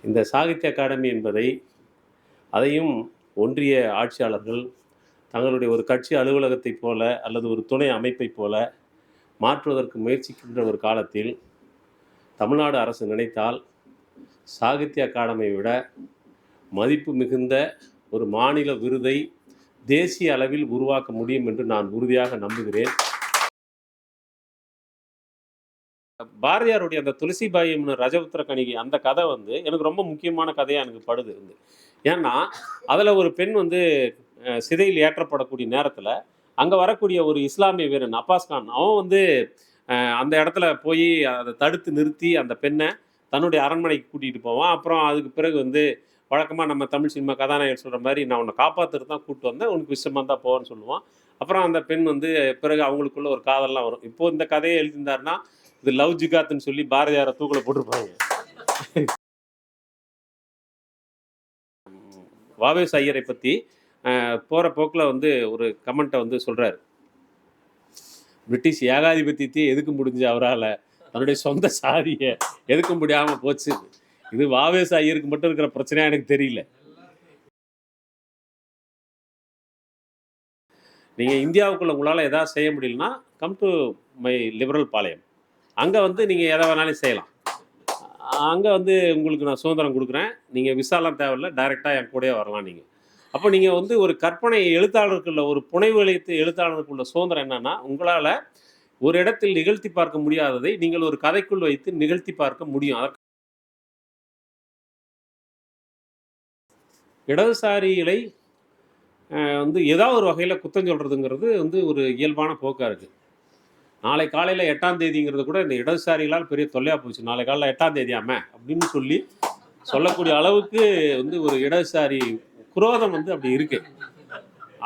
இந்த சாகித்ய அகாடமி என்பதை அதையும் ஒன்றிய ஆட்சியாளர்கள் தங்களுடைய ஒரு கட்சி அலுவலகத்தைப் போல அல்லது ஒரு துணை அமைப்பைப் போல மாற்றுவதற்கு முயற்சிக்கின்ற ஒரு காலத்தில் தமிழ்நாடு அரசு நினைத்தால் சாகித்ய அகாடமியை விட மதிப்பு மிகுந்த ஒரு மாநில விருதை தேசிய அளவில் உருவாக்க முடியும் என்று நான் உறுதியாக நம்புகிறேன். பாரதியாருடைய அந்த துளசிபாயும் ரஜபுத்திர கணிகை அந்த கதை எனக்கு ரொம்ப முக்கியமான கதையாக எனக்கு படுது. ஏன்னா அதில் ஒரு பெண் சிதையில் ஏற்றப்படக்கூடிய நேரத்தில் அங்கே வரக்கூடிய ஒரு இஸ்லாமிய வீரன் அப்பாஸ் கான் அவன் அந்த இடத்துல போய் அதை தடுத்து நிறுத்தி அந்த பெண்ணை தன்னுடைய அரண்மனைக்கு கூட்டிகிட்டு போவான். அப்புறம் அதுக்கு பிறகு வழக்கமாக நம்ம தமிழ் சினிமா கதாநாயகர் சொல்கிற மாதிரி நான் உன்னை காப்பாற்றுறது தான் கூப்பிட்டு வந்தேன், உனக்கு விஷயமாக தான் போவேன்னு சொல்லுவான். அப்புறம் அந்த பெண் பிறகு அவங்களுக்குள்ள ஒரு காதல்லாம் வரும். இப்போது இந்த கதையை எழுதியிருந்தாருன்னா இது லவ் ஜிகாத்துன்னு சொல்லி பாரதியாரை தூக்கில் போட்டிருப்பாங்க. வாவேஸ் ஐயரை பற்றி போகிற போக்கில் ஒரு கமெண்ட்டை சொல்கிறார். பிரிட்டிஷ் ஏகாதிபத்தியத்தையே எதுக்க முடிஞ்சு அவரால் தன்னுடைய சொந்த சாதியை எதுக்க முடியாமல் போச்சு. இது வாவேஸ் ஐயருக்கு மட்டும் இருக்கிற பிரச்சனையாக எனக்கு தெரியல. நீங்கள் இந்தியாவுக்குள்ள உங்களால் எதாவது செய்ய முடியலன்னா கம் டு மை லிபரல் பாளையம். அங்கே நீங்கள் எதை வேணாலும் செய்யலாம். அங்கே உங்களுக்கு நான் சுதந்திரம் கொடுக்குறேன், நீங்கள் விசாலாம் தேவையில்லை, டைரெக்டாக என் கூடயே வரலாம். நீங்கள் அப்போ நீங்கள் ஒரு கற்பனை எழுத்தாளருக்குள்ள ஒரு புனைவு எழுத்தாளருக்குள்ள சுதந்திரம் என்னன்னா, உங்களால் ஒரு இடத்தில் நிகழ்த்தி பார்க்க முடியாததை நீங்கள் ஒரு கதைக்குள் வைத்து நிகழ்த்தி பார்க்க முடியும். அதற்கு இடதுசாரிகளை ஏதாவது ஒரு வகையில் குத்தம் சொல்கிறதுங்கிறது ஒரு இயல்பான போக்காக இருக்குது. நாளை காலையில் 8ஆம் தேதிங்கிறது கூட இந்த இடதுசாரிகளால் பெரிய தொல்லையாக போச்சு. நாளை காலையில் 8ஆம் தேதியாமே அப்படின்னு சொல்லக்கூடிய அளவுக்கு ஒரு இடதுசாரி குரோதம் அப்படி இருக்குது.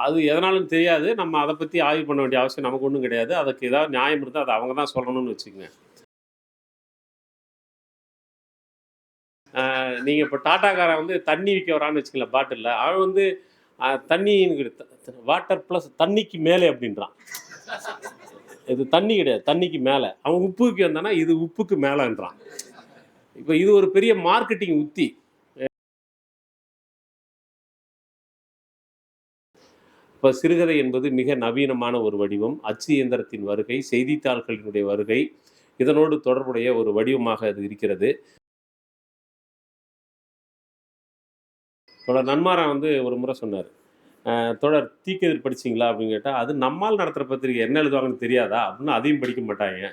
அது எதனாலும் தெரியாது. நம்ம அதை பற்றி ஆய்வு பண்ண வேண்டிய அவசியம் நமக்கு ஒன்றும் கிடையாது. அதுக்கு ஏதாவது நியாயம் இருந்தால் அதை அவங்க தான் சொல்லணும்னு வச்சுக்கோங்க. நீங்கள் இப்போ டாட்டாக்காரன் தண்ணி விற்க வரான்னு வச்சுக்கல பாட்டிலில், அவன் தண்ணி வாட்டர் ப்ளஸ் தண்ணிக்கு மேலே அப்படின்றான். இது தண்ணி கிடையாது, தண்ணிக்கு மேலே. அவன் உப்புக்கு வந்தானா இது உப்புக்கு மேலேன்றான். இப்போ இது ஒரு பெரிய மார்க்கெட்டிங் உத்தி. இப்போ சிறுகதை என்பது மிக நவீனமான ஒரு வடிவம். அச்சு இயந்திரத்தின் வருகை, செய்தித்தாள்களினுடைய வருகை, இதனோடு தொடர்புடைய ஒரு வடிவமாக அது இருக்கிறது. தொடர் நன்மாரான் ஒரு முறை சொன்னார், தொடர் தீக்கதிர் படிச்சிங்களா அப்படின்னு கேட்டால், அது நம்மால் நடத்துகிற பத்திரிகை என்ன எழுதுவாங்கன்னு தெரியாதா அப்படின்னு அதையும் படிக்க மாட்டாங்க.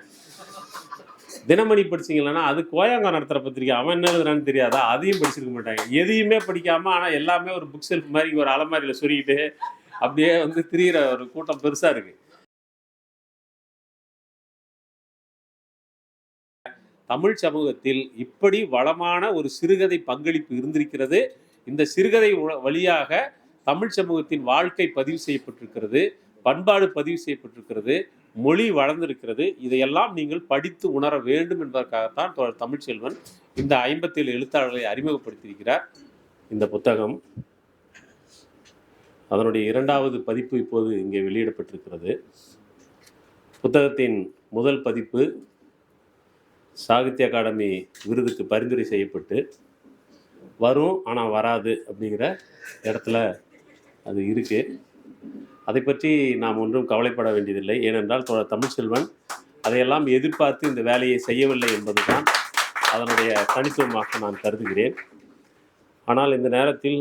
தினமணி படிச்சிங்களன்னா அது கோயாங்கா நடத்துகிற பத்திரிகை, அவன் என்ன எழுதுறான்னு தெரியாதா அதையும் படிச்சிருக்க மாட்டாங்க. எதையுமே படிக்காமல் ஆனால் எல்லாமே ஒரு புக் செல்ஃப் மாதிரி ஒரு அலமாரியில் சொருகிட்டு அப்படியே திரிகிற ஒரு கூட்டம் பெருசாக இருக்குது. தமிழ் சமூகத்தில் இப்படி வளமான ஒரு சிறுகதை பங்களிப்பு இருந்திருக்கிறது. இந்த சிறுகதை வழியாக தமிழ் சமூகத்தின் வாழ்க்கை பதிவு செய்யப்பட்டிருக்கிறது, பண்பாடு பதிவு செய்யப்பட்டிருக்கிறது, மொழி வளர்ந்திருக்கிறது. இதையெல்லாம் நீங்கள் படித்து உணர வேண்டும் என்பதற்காகத்தான் தமிழ்ச்செல்வன் இந்த 57 எழுத்தாளர்களை அறிமுகப்படுத்தியிருக்கிறார். இந்த புத்தகம் அதனுடைய 2வது பதிப்பு இப்போது இங்கே வெளியிடப்பட்டிருக்கிறது. புத்தகத்தின் முதல் பதிப்பு சாகித்ய அகாடமி விருதுக்கு பரிந்துரை செய்யப்பட்டு வரும், ஆனால் வராது அப்படிங்கிற இடத்துல அது இருக்குது. அதை பற்றி நாம் ஒன்றும் கவலைப்பட வேண்டியதில்லை. ஏனென்றால் தமிழ்ச்செல்வன் அதையெல்லாம் எதிர்பார்த்து இந்த வேலையை செய்யவில்லை என்பதுதான் அதனுடைய தனித்துவமாக நான் கருதுகிறேன். ஆனால் இந்த நேரத்தில்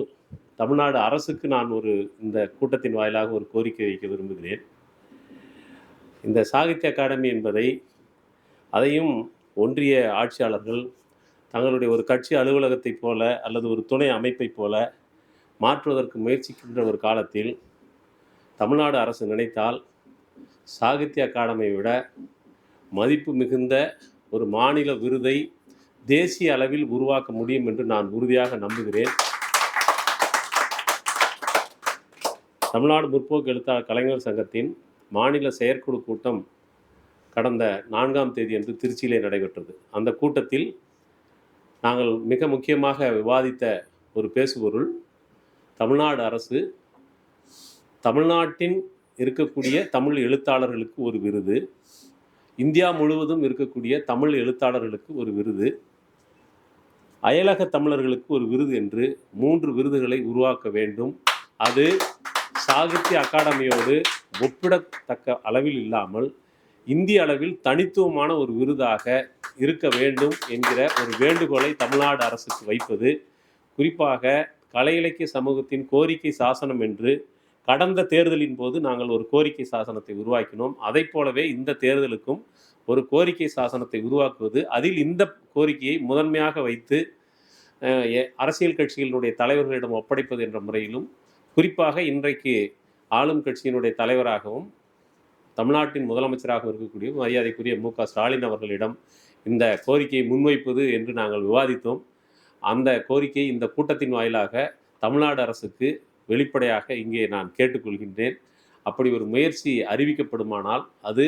தமிழ்நாடு அரசுக்கு நான் இந்த கூட்டத்தின் வாயிலாக ஒரு கோரிக்கை வைக்க விரும்புகிறேன். இந்த சாகித்ய அகாடமி என்பதை அதையும் ஒன்றிய ஆட்சியாளர்கள் தங்களுடைய ஒரு கட்சி அலுவலகத்தைப் போல அல்லது ஒரு துணை அமைப்பைப் போல மாற்றுவதற்கு முயற்சிக்கின்ற ஒரு காலத்தில் தமிழ்நாடு அரசு நினைத்தால் சாகித்ய அகாடமியை விட மதிப்பு மிகுந்த ஒரு மாநில விருதை தேசிய அளவில் உருவாக்க முடியும் என்று நான் உறுதியாக நம்புகிறேன். தமிழ்நாடு முற்போக்கு எழுத்தாளர் கலைஞர் சங்கத்தின் மாநில செயற்குழு கூட்டம் கடந்த 4ஆம் தேதி அன்று திருச்சியிலே நடைபெற்றது. அந்த கூட்டத்தில் நாங்கள் மிக முக்கியமாக விவாதித்த ஒரு பேசுபொருள், தமிழ்நாடு அரசு தமிழ்நாட்டின் இருக்கக்கூடிய தமிழ் எழுத்தாளர்களுக்கு ஒரு விருது, இந்தியா முழுவதும் இருக்கக்கூடிய தமிழ் எழுத்தாளர்களுக்கு ஒரு விருது, அயலக தமிழர்களுக்கு ஒரு விருது என்று 3 விருதுகளை உருவாக்க வேண்டும். அது சாகித்ய அகாடமியோடு ஒப்பிடத்தக்க அளவில் இல்லாமல் இந்திய அளவில் தனித்துவமான ஒரு விருதாக இருக்க வேண்டும் என்கிற ஒரு வேண்டுகோளை தமிழ்நாடு அரசுக்கு வைப்பது. குறிப்பாக கலை இலக்கிய சமூகத்தின் கோரிக்கை சாசனம் என்று கடந்த தேர்தலின் போது நாங்கள் ஒரு கோரிக்கை சாசனத்தை உருவாக்கினோம். அதைப் போலவே இந்த தேர்தலுக்கும் ஒரு கோரிக்கை சாசனத்தை உருவாக்குவது, அதில் இந்த கோரிக்கையை முதன்மையாக வைத்து அரசியல் கட்சிகளுடைய தலைவர்களிடம் ஒப்படைப்பது என்ற முறையிலும், குறிப்பாக இன்றைக்கு ஆளும் கட்சியினுடைய தலைவராகவும் தமிழ்நாட்டின் முதலமைச்சராக இருக்கக்கூடிய மரியாதைக்குரிய மு.க. ஸ்டாலின் அவர்களிடம் இந்த கோரிக்கையை முன்வைப்பது என்று நாங்கள் விவாதித்தோம். அந்த கோரிக்கை இந்த கூட்டத்தின் வாயிலாக தமிழ்நாடு அரசுக்கு வெளிப்படையாக இங்கே நான் கேட்டுக்கொள்கின்றேன். அப்படி ஒரு முயற்சி அறிவிக்கப்படுமானால் அது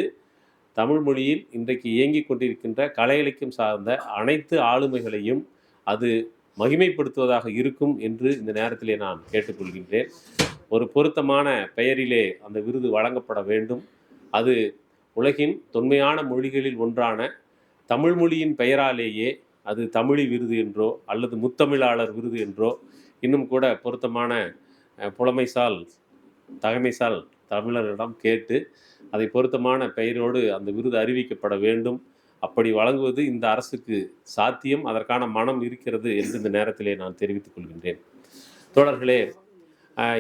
தமிழ் மொழியில் இன்றைக்கு இயங்கிக் கொண்டிருக்கின்ற கலை இலக்கியம் சார்ந்த அனைத்து ஆளுமைகளையும் அது மகிமைப்படுத்துவதாக இருக்கும் என்று இந்த நேரத்திலே நான் கேட்டுக்கொள்கின்றேன். ஒரு பொருத்தமான பெயரிலே அந்த விருது வழங்கப்பட வேண்டும். அது உலகின் தொன்மையான மொழிகளில் ஒன்றான தமிழ் மொழியின் பெயராலேயே அது தமிழி விருது என்றோ அல்லது முத்தமிழாளர் விருது என்றோ இன்னும் கூட பொருத்தமான புலமைசால் தகமைசால் தமிழரிடம் கேட்டு அதை பொருத்தமான பெயரோடு அந்த விருது அறிவிக்கப்பட வேண்டும். அப்படி வழங்குவது இந்த அரசுக்கு சாத்தியம், அதற்கான மனம் இருக்கிறது என்று இந்த நேரத்திலே நான் தெரிவித்துக் கொள்கின்றேன். தோழர்களே,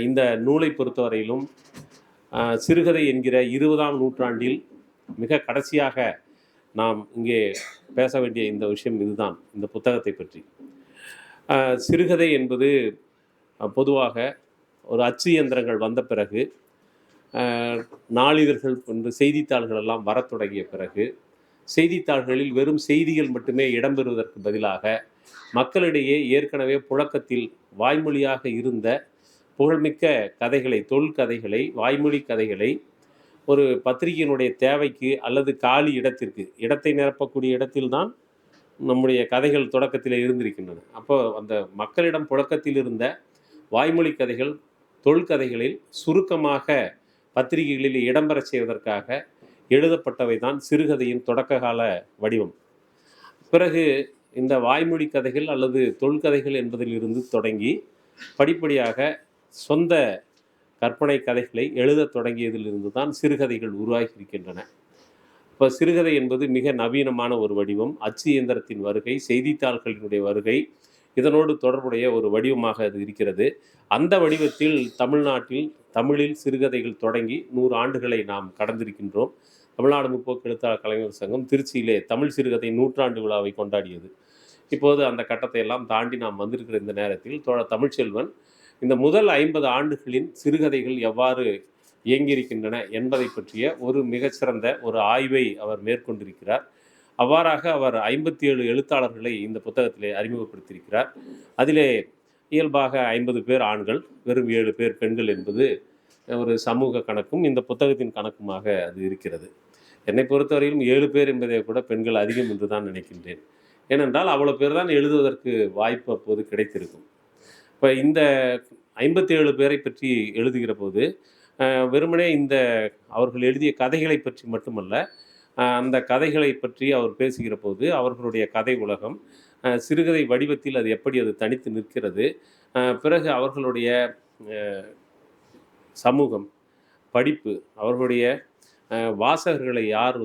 இந்த நூலை பொறுத்தவரையிலும் சிறுகதை என்கிற 20ஆம் நூற்றாண்டில் மிக கடைசியாக நாம் இங்கே பேச வேண்டிய இந்த விஷயம் இதுதான், இந்த புத்தகத்தை பற்றி. சிறுகதை என்பது பொதுவாக ஒரு அச்சு இயந்திரங்கள் வந்த பிறகு, நாளிதழ்கள் போன்ற செய்தித்தாள்கள் எல்லாம் வரத் தொடங்கிய பிறகு, செய்தித்தாள்களில் வெறும் செய்திகள் மட்டுமே இடம்பெறுவதற்கு பதிலாக மக்களிடையே ஏற்கனவே புழக்கத்தில் வாய்மொழியாக இருந்த புகழ்மிக்க கதைகளை, தொல்கதைகளை, வாய்மொழி கதைகளை ஒரு பத்திரிகையினுடைய தேவைக்கு அல்லது காலி இடத்திற்கு, இடத்தை நிரப்பக்கூடிய இடத்தில்தான் நம்முடைய கதைகள் தொடக்கத்தில் இருந்திருக்கின்றன. அப்போ அந்த மக்களிடம் புழக்கத்தில் இருந்த வாய்மொழி கதைகள், தொல்கதைகளில் சுருக்கமாக பத்திரிகைகளில் இடம்பெற செய்வதற்காக எழுதப்பட்டவை தான் சிறுகதையின் தொடக்க கால வடிவம். பிறகு இந்த வாய்மொழி கதைகள் அல்லது தொல்கதைகள் என்பதிலிருந்து தொடங்கி படிப்படியாக சொந்த கற்பனை கதைகளை எழுத தொடங்கியதிலிருந்து தான் சிறுகதைகள் உருவாகி இருக்கின்றன. இப்போ சிறுகதை என்பது மிக நவீனமான ஒரு வடிவம். அச்சு இயந்திரத்தின் வருகை, செய்தித்தாள்களினுடைய வருகை, இதனோடு தொடர்புடைய ஒரு வடிவமாக அது இருக்கிறது. அந்த வடிவத்தில் தமிழ்நாட்டில் தமிழில் சிறுகதைகள் தொடங்கி 100 ஆண்டுகளை நாம் கடந்திருக்கின்றோம். தமிழ்நாடு முற்போக்கு எழுத்தாளர் கலைஞர் சங்கம் திருச்சியிலே தமிழ் சிறுகதை 100ஆண்டு விழாவை கொண்டாடியது. இப்போது அந்த கட்டத்தை எல்லாம் தாண்டி நாம் வந்திருக்கிற இந்த நேரத்தில் தோழர் தமிழ்ச்செல்வன் இந்த முதல் 50 ஆண்டுகளின் சிறுகதைகள் எவ்வாறு இயங்கியிருக்கின்றன என்பதை பற்றிய ஒரு மிகச்சிறந்த ஒரு ஆய்வை அவர் மேற்கொண்டிருக்கிறார். அவ்வாறாக அவர் 57 எழுத்தாளர்களை இந்த புத்தகத்திலே அறிமுகப்படுத்தியிருக்கிறார். அதிலே இயல்பாக 50 பேர் ஆண்கள், வெறும் 7 பேர் பெண்கள் என்பது ஒரு சமூக கணக்கும் இந்த புத்தகத்தின் கணக்குமாக அது இருக்கிறது. என்னை பொறுத்தவரையிலும் 7 பேர் என்பதை கூட பெண்கள் அதிகம் என்று தான் நினைக்கின்றேன். ஏனென்றால் அவ்வளோ பேர் தான் எழுதுவதற்கு வாய்ப்பு அப்போது கிடைத்திருக்கும். இப்போ இந்த 57 பேரை பற்றி எழுதுகிற போது வெறுமனே இந்த அவர்கள் எழுதிய கதைகளை பற்றி மட்டுமல்ல, அந்த கதைகளை பற்றி அவர் பேசுகிற போது அவர்களுடைய கதை உலகம், சிறுகதை வடிவத்தில் அது எப்படி அது தனித்து நிற்கிறது, பிறகு அவர்களுடைய சமூகம், படிப்பு, அவர்களுடைய வாசகர்களை யார்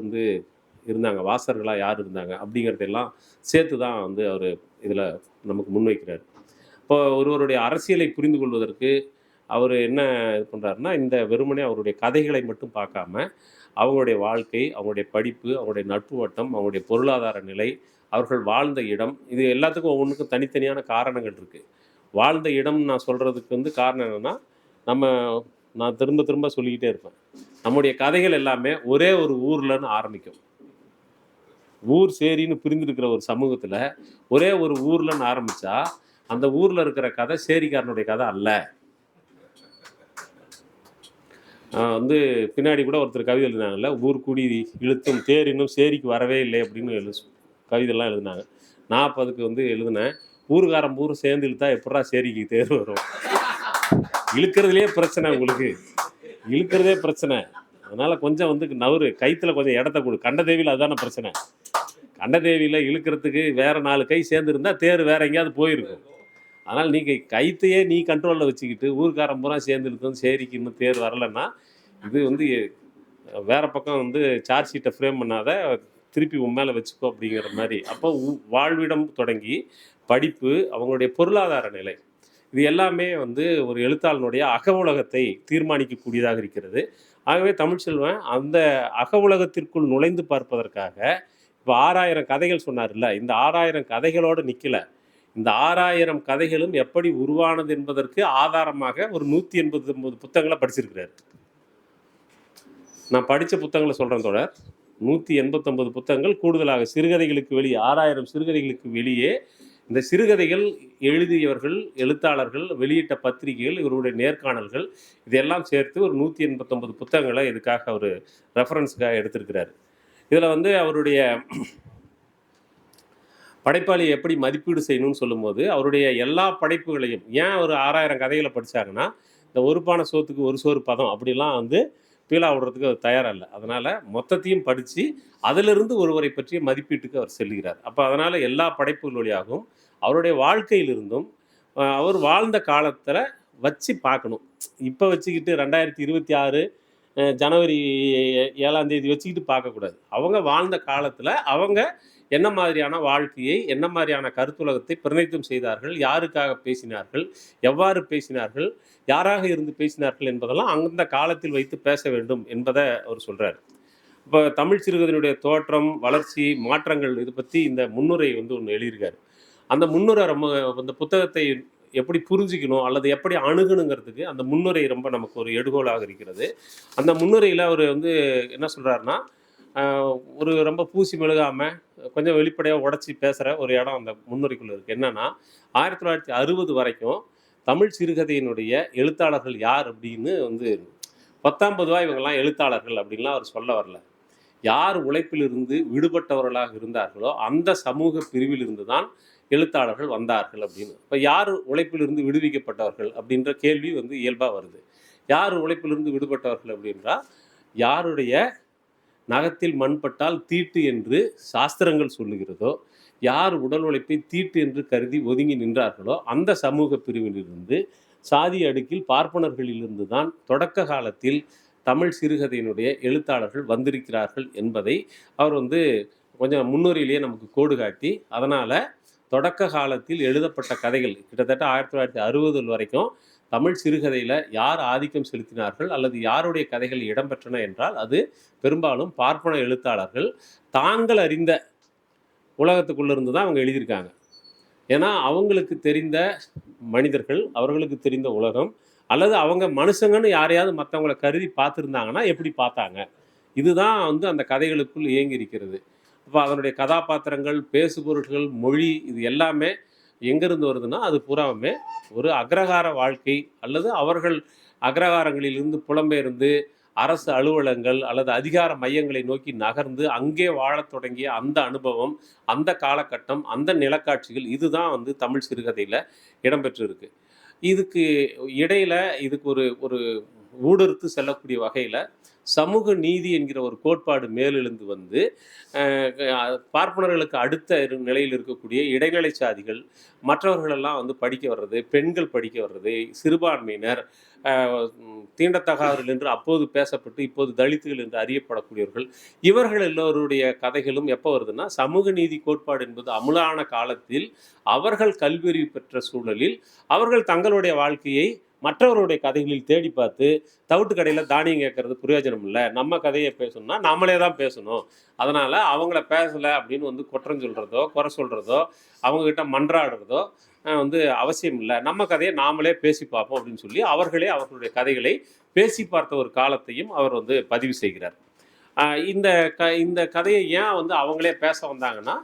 இருந்தாங்க, வாசகர்களாக யார் இருந்தாங்க அப்படிங்கிறதெல்லாம் சேர்த்து தான் அவர் இதில் நமக்கு முன்வைக்கிறார். இப்போ ஒருவருடைய அரசியலை புரிந்து கொள்வதற்கு அவர் என்ன இது பண்ணுறாருன்னா, இந்த வெறுமனே அவருடைய கதைகளை மட்டும் பார்க்காம அவங்களுடைய வாழ்க்கை, அவங்களுடைய படிப்பு, அவங்களுடைய நட்பு வட்டம், அவங்களுடைய பொருளாதார நிலை, அவர்கள் வாழ்ந்த இடம், இது எல்லாத்துக்கும் ஒவ்வொன்றுக்கும் தனித்தனியான காரணங்கள் இருக்குது. வாழ்ந்த இடம் நான் சொல்கிறதுக்கு காரணம் என்னென்னா, நான் திரும்ப திரும்ப சொல்லிக்கிட்டே இருப்பேன், நம்முடைய கதைகள் எல்லாமே ஒரே ஒரு ஊர்லன்னு ஆரம்பிக்கும். ஊர் சேரின்னு பிரிந்திருக்கிற ஒரு சமூகத்தில் ஒரே ஒரு ஊர்லன்னு ஆரம்பித்தா அந்த ஊரில் இருக்கிற கதை சேரிக்காரனுடைய கதை அல்ல. பின்னாடி கூட ஒருத்தர் கவிதை எழுதினாங்கல்ல, ஊர் கூடி இழுத்தும் தேர் இன்னும் சேரிக்கு வரவே இல்லை அப்படின்னு கவிதைலாம் எழுதினாங்க. நான் அப்போ அதுக்கு எழுதினேன், ஊருக்காரன் பூரும் சேர்ந்து இழுத்தா எப்படா சேரிக்கு தேர் வரும்? இழுக்கிறதுலே பிரச்சனை, உங்களுக்கு இழுக்கிறதே பிரச்சனை. அதனால் கொஞ்சம் நவரு, கைத்தில் கொஞ்சம் இடத்த கொடு. கண்டதேவியில் அதுதானே பிரச்சனை. கண்டதேவியில் இழுக்கிறதுக்கு வேறு 4 கை சேர்ந்துருந்தா தேர் வேறு எங்கேயாவது போயிருக்கும். அதனால் நீங்கள் கைத்தையே நீ கண்ட்ரோலில் வச்சுக்கிட்டு ஊர்க்காரன் பூரா சேர்ந்து இருக்கும் சேரிக்கு இன்னும் தேர் வரலைன்னா இது வந்து வேறு பக்கம் வந்து சார்ஜ் ஷீட்டை ஃப்ரேம் பண்ணாத திருப்பி உன் மேலே வச்சுக்கோ அப்படிங்கிற மாதிரி. அப்போ வாழ்விடம் தொடங்கி படிப்பு, அவங்களுடைய பொருளாதார நிலை, இது எல்லாமே வந்து ஒரு எழுத்தாளனுடைய அக உலகத்தை தீர்மானிக்கக்கூடியதாக இருக்கிறது. ஆகவே தமிழ்ச்செல்வன் அந்த அக உலகத்திற்குள் நுழைந்து பார்ப்பதற்காக இப்போ 6000 கதைகள் சொன்னார்ல, இந்த 6000 கதைகளோடு நிற்கல. இந்த 6000 கதைகளும் எப்படி உருவானது என்பதற்கு ஆதாரமாக ஒரு 189 புத்தகங்களை படிச்சிருக்கிறார். நான் படித்த புத்தகங்களை சொல்கிறேன் தொடர். 189 புத்தகங்கள் கூடுதலாக சிறுகதைகளுக்கு வெளியே 6000 சிறுகதைகளுக்கு வெளியே இந்த சிறுகதைகள் எழுதியவர்கள், எழுத்தாளர்கள், வெளியிட்ட பத்திரிகைகள், இவருடைய நேர்காணல்கள் இதெல்லாம் சேர்த்து ஒரு 189 புத்தகங்களை இதுக்காக அவர் ரெஃபரன்ஸுக்காக எடுத்திருக்கிறார். இதில் வந்து அவருடைய படைப்பாளியை எப்படி மதிப்பீடு செய்யணும்னு சொல்லும்போது அவருடைய எல்லா படைப்புகளையும் ஏன் ஒரு 6000 கதைகளை படித்தாங்கன்னா இந்த ஒரு பானை சோத்துக்கு ஒரு சோறு பதம் அப்படிலாம் வந்து பீலா விடுறதுக்கு அவர் தயாராக இல்லை. அதனால் மொத்தத்தையும் படித்து அதிலிருந்து ஒருவரை பற்றிய மதிப்பீட்டுக்கு அவர் செல்கிறார். அப்போ அதனால் எல்லா படைப்புகள் வழியாகவும் அவருடைய வாழ்க்கையிலிருந்தும் அவர் வாழ்ந்த காலத்தில் வச்சு பார்க்கணும். இப்போ வச்சுக்கிட்டு 2026 ஜனவரி 7ஆம் தேதி வச்சுக்கிட்டு பார்க்கக்கூடாது. அவங்க வாழ்ந்த காலத்தில் அவங்க என்ன மாதிரியான வாழ்க்கையை, என்ன மாதிரியான கருத்துலகத்தை பிரதிநிதித்துவம் செய்தார்கள், யாருக்காக பேசினார்கள், எவ்வாறு பேசினார்கள், யாராக இருந்து பேசினார்கள் என்பதெல்லாம் அந்த காலத்தில் வைத்து பேச வேண்டும் என்பதை அவர் சொல்கிறார். இப்போ தமிழ் சிறுகதையினுடைய தோற்றம், வளர்ச்சி, மாற்றங்கள் இது பற்றி இந்த முன்னுரை வந்து ஒன்று எழுதியிருக்காரு. அந்த முன்னுரை ரொம்ப அந்த புத்தகத்தை எப்படி புரிஞ்சிக்கணும் அல்லது எப்படி அணுகணுங்கிறதுக்கு அந்த முன்னுரை ரொம்ப நமக்கு ஒரு எடுகோலாக இருக்கிறது. அந்த முன்னுரையில் அவர் வந்து என்ன சொல்கிறாருன்னா, ஒரு ரொம்ப பூசி மெழுகாமல் கொஞ்சம் வெளிப்படையாக உடச்சி பேசுகிற ஒரு இடம் அந்த முன்னுரைக்குள்ளே இருக்குது. என்னென்னா 1960 வரைக்கும் தமிழ் சிறுகதையினுடைய எழுத்தாளர்கள் யார் அப்படின்னு வந்து 10ஆம் பொதுவாக இவங்கெல்லாம் எழுத்தாளர்கள் அப்படின்லாம் அவர் சொல்ல வரல. யார் உழைப்பிலிருந்து விடுபட்டவர்களாக இருந்தார்களோ அந்த சமூக பிரிவிலிருந்து தான் எழுத்தாளர்கள் வந்தார்கள் அப்படின்னு. இப்போ யார் உழைப்பிலிருந்து விடுவிக்கப்பட்டவர்கள் அப்படின்ற கேள்வி வந்து இயல்பாக வருது. யார் உழைப்பிலிருந்து விடுபட்டவர்கள் அப்படின்றா, யாருடைய நகத்தில் மண்பட்டால் தீட்டு என்று சாஸ்திரங்கள் சொல்லுகிறதோ, யார் உடல் உழைப்பை தீட்டு என்று கருதி ஒதுங்கி நின்றார்களோ அந்த சமூக பிரிவிலிருந்து, சாதி அடுக்கில் பார்ப்பனர்களிலிருந்து தான் தொடக்க காலத்தில் தமிழ் சிறுகதையினுடைய எழுத்தாளர்கள் வந்திருக்கிறார்கள் என்பதை அவர் வந்து கொஞ்சம் முன்னுரையிலேயே நமக்கு கோடு காட்டி, அதனால் தொடக்க காலத்தில் எழுதப்பட்ட கதைகள் கிட்டத்தட்ட 1960 வரைக்கும் தமிழ் சிறுகதையில் யார் ஆதிக்கம் செலுத்தினார்கள் அல்லது யாருடைய கதைகள் இடம்பெற்றன என்றால் அது பெரும்பாலும் பார்ப்பன எழுத்தாளர்கள் தாங்கள் அறிந்த உலகத்துக்குள்ளேருந்து தான் அவங்க எழுதியிருக்காங்க. ஏன்னா அவங்களுக்கு தெரிந்த மனிதர்கள், அவர்களுக்கு தெரிந்த உலகம், அல்லது அவங்க மனுஷங்கன்னு யாரையாவது மற்றவங்களை கருதி பார்த்துருந்தாங்கன்னா எப்படி பார்த்தாங்க, இதுதான் வந்து அந்த கதைகளுக்குள் இயங்கி இருக்கிறது. அப்போ அதனுடைய கதாபாத்திரங்கள், பேசுபொருட்கள், மொழி இது எல்லாமே எங்கேருந்து வருதுன்னா அது பூராவுமே ஒரு அக்ரகார வாழ்க்கை அல்லது அவர்கள் அக்ரகாரங்களிலிருந்து புலம்பெயர்ந்து அரசு அலுவலகங்கள் அல்லது அதிகார மையங்களை நோக்கி நகர்ந்து அங்கே வாழத் தொடங்கிய அந்த அனுபவம், அந்த காலகட்டம், அந்த நிலக்காட்சிகள் இதுதான் வந்து தமிழ் சிறுகதையில் இடம்பெற்றிருக்கு. இதுக்கு இடையில் இதுக்கு ஒரு ஒரு ஊடுருத்து செல்லக்கூடிய வகையில் சமூக நீதி என்கிற ஒரு கோட்பாடு மேலெழுந்து வந்து பார்ப்பனர்களுக்கு அடுத்த நிலையில் இருக்கக்கூடிய இடைநிலை சாதிகள் மற்றவர்களெல்லாம் வந்து படிக்க வர்றது, பெண்கள் படிக்க வர்றது, சிறுபான்மையினர், தீண்டத்தகாதவர்கள் என்று அப்போது பேசப்பட்டு இப்போது தலித்துகள் என்று அறியப்படக்கூடியவர்கள், இவர்கள் எல்லோருடைய கதைகளும் எப்போ வருதுன்னா சமூக நீதி கோட்பாடு என்பது அமுலான காலத்தில் அவர்கள் கல்வியறிவு பெற்ற சூழலில் அவர்கள் தங்களுடைய வாழ்க்கையை மற்றவருடைய கதைகளில் தேடி பார்த்து தவிட்டு கடையில் தானியம் கேட்கறது பிரயோஜனம் இல்லை, நம்ம கதையை பேசணும்னா நம்மளே தான் பேசணும், அதனால் அவங்கள பேசலை அப்படின்னு வந்து குற்றம் சொல்கிறதோ குறை சொல்கிறதோ அவங்கக்கிட்ட மன்றாடுறதோ வந்து அவசியம் இல்லை, நம்ம கதையை நாமளே பேசி பார்ப்போம் அப்படின்னு சொல்லி அவர்களே அவர்களுடைய கதைகளை பேசி பார்த்த ஒரு காலத்தையும் அவர் வந்து பதிவு செய்கிறார். இந்த கதையை ஏன் வந்து அவங்களே பேச வந்தாங்கன்னா,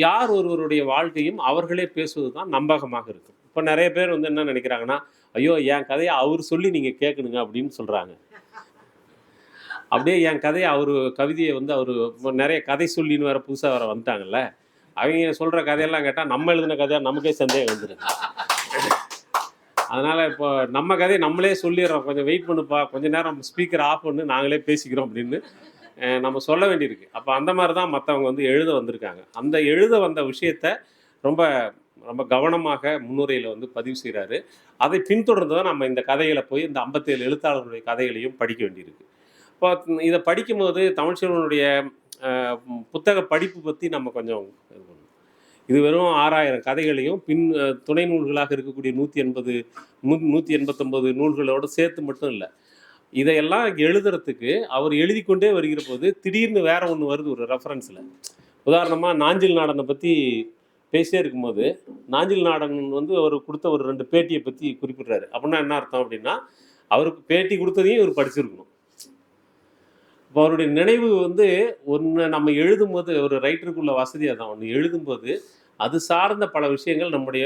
யார் ஒருவருடைய வாழ்க்கையும் அவர்களே பேசுவது தான் நம்பகமாக இருக்கும். இப்போ நிறைய பேர் வந்து என்ன நினைக்கிறாங்கன்னா, ஐயோ என் கதையை அவர் சொல்லி நீங்கள் கேட்கணுங்க அப்படின்னு சொல்கிறாங்க. அப்படியே என் கதையை அவர் கவிதையை வந்து அவர் நிறைய கதை சொல்லின்னு வேறு புதுசாக வேறு வந்துட்டாங்கல்ல, அவங்க சொல்கிற கதையெல்லாம் கேட்டால் நம்ம எழுதின கதையாக நமக்கே சந்தேகம் வந்துடுது. அதனால் இப்போ நம்ம கதையை நம்மளே சொல்லிடுறோம், கொஞ்சம் வெயிட் பண்ணுப்பா, கொஞ்சம் நேரம் ஸ்பீக்கர் ஆஃப் பண்ணு, நாங்களே பேசிக்கிறோம் அப்படின்னு நம்ம சொல்ல வேண்டியிருக்கு. அப்போ அந்த மாதிரி தான் மற்றவங்க வந்து எழுத வந்திருக்காங்க. அந்த எழுத வந்த விஷயத்த ரொம்ப ரொம்ப கவனமாக முன்னுரையில் வந்து பதிவு செய்கிறாரு. அதை பின்தொடர்ந்து தான் நம்ம இந்த கதைகளை போய் இந்த 57 எழுத்தாளர்களுடைய கதைகளையும் படிக்க வேண்டியிருக்கு. இப்போ இதை படிக்கும்போது தமிழ்ச்செல்வனுடைய புத்தக படிப்பு பற்றி நம்ம கொஞ்சம் இது பண்ணணும். இது வெறும் 6000 கதைகளையும் துணை நூல்களாக இருக்கக்கூடிய 189 நூல்களோடு சேர்த்து மட்டும் இல்லை. இதையெல்லாம் எழுதுறதுக்கு அவர் எழுதி கொண்டே வருகிற போது திடீர்னு வேற ஒன்று வருது ஒரு ரெஃபரன்ஸில். உதாரணமாக நாஞ்சில் நாடனை பற்றி பேசியே இருக்கும்போது நாஞ்சில் நாடன் வந்து அவர் கொடுத்த ஒரு 2 பேட்டியை பற்றி குறிப்பிட்றாரு. அப்படின்னா என்ன அர்த்தம் அப்படின்னா, அவருக்கு பேட்டி கொடுத்ததையும் இவர் படிச்சிருக்கணும். இப்போ அவருடைய நினைவு வந்து ஒன்று நம்ம எழுதும்போது ஒரு ரைட்டருக்குள்ள வசதியாக தான் ஒன்று எழுதும்போது அது சார்ந்த பல விஷயங்கள் நம்முடைய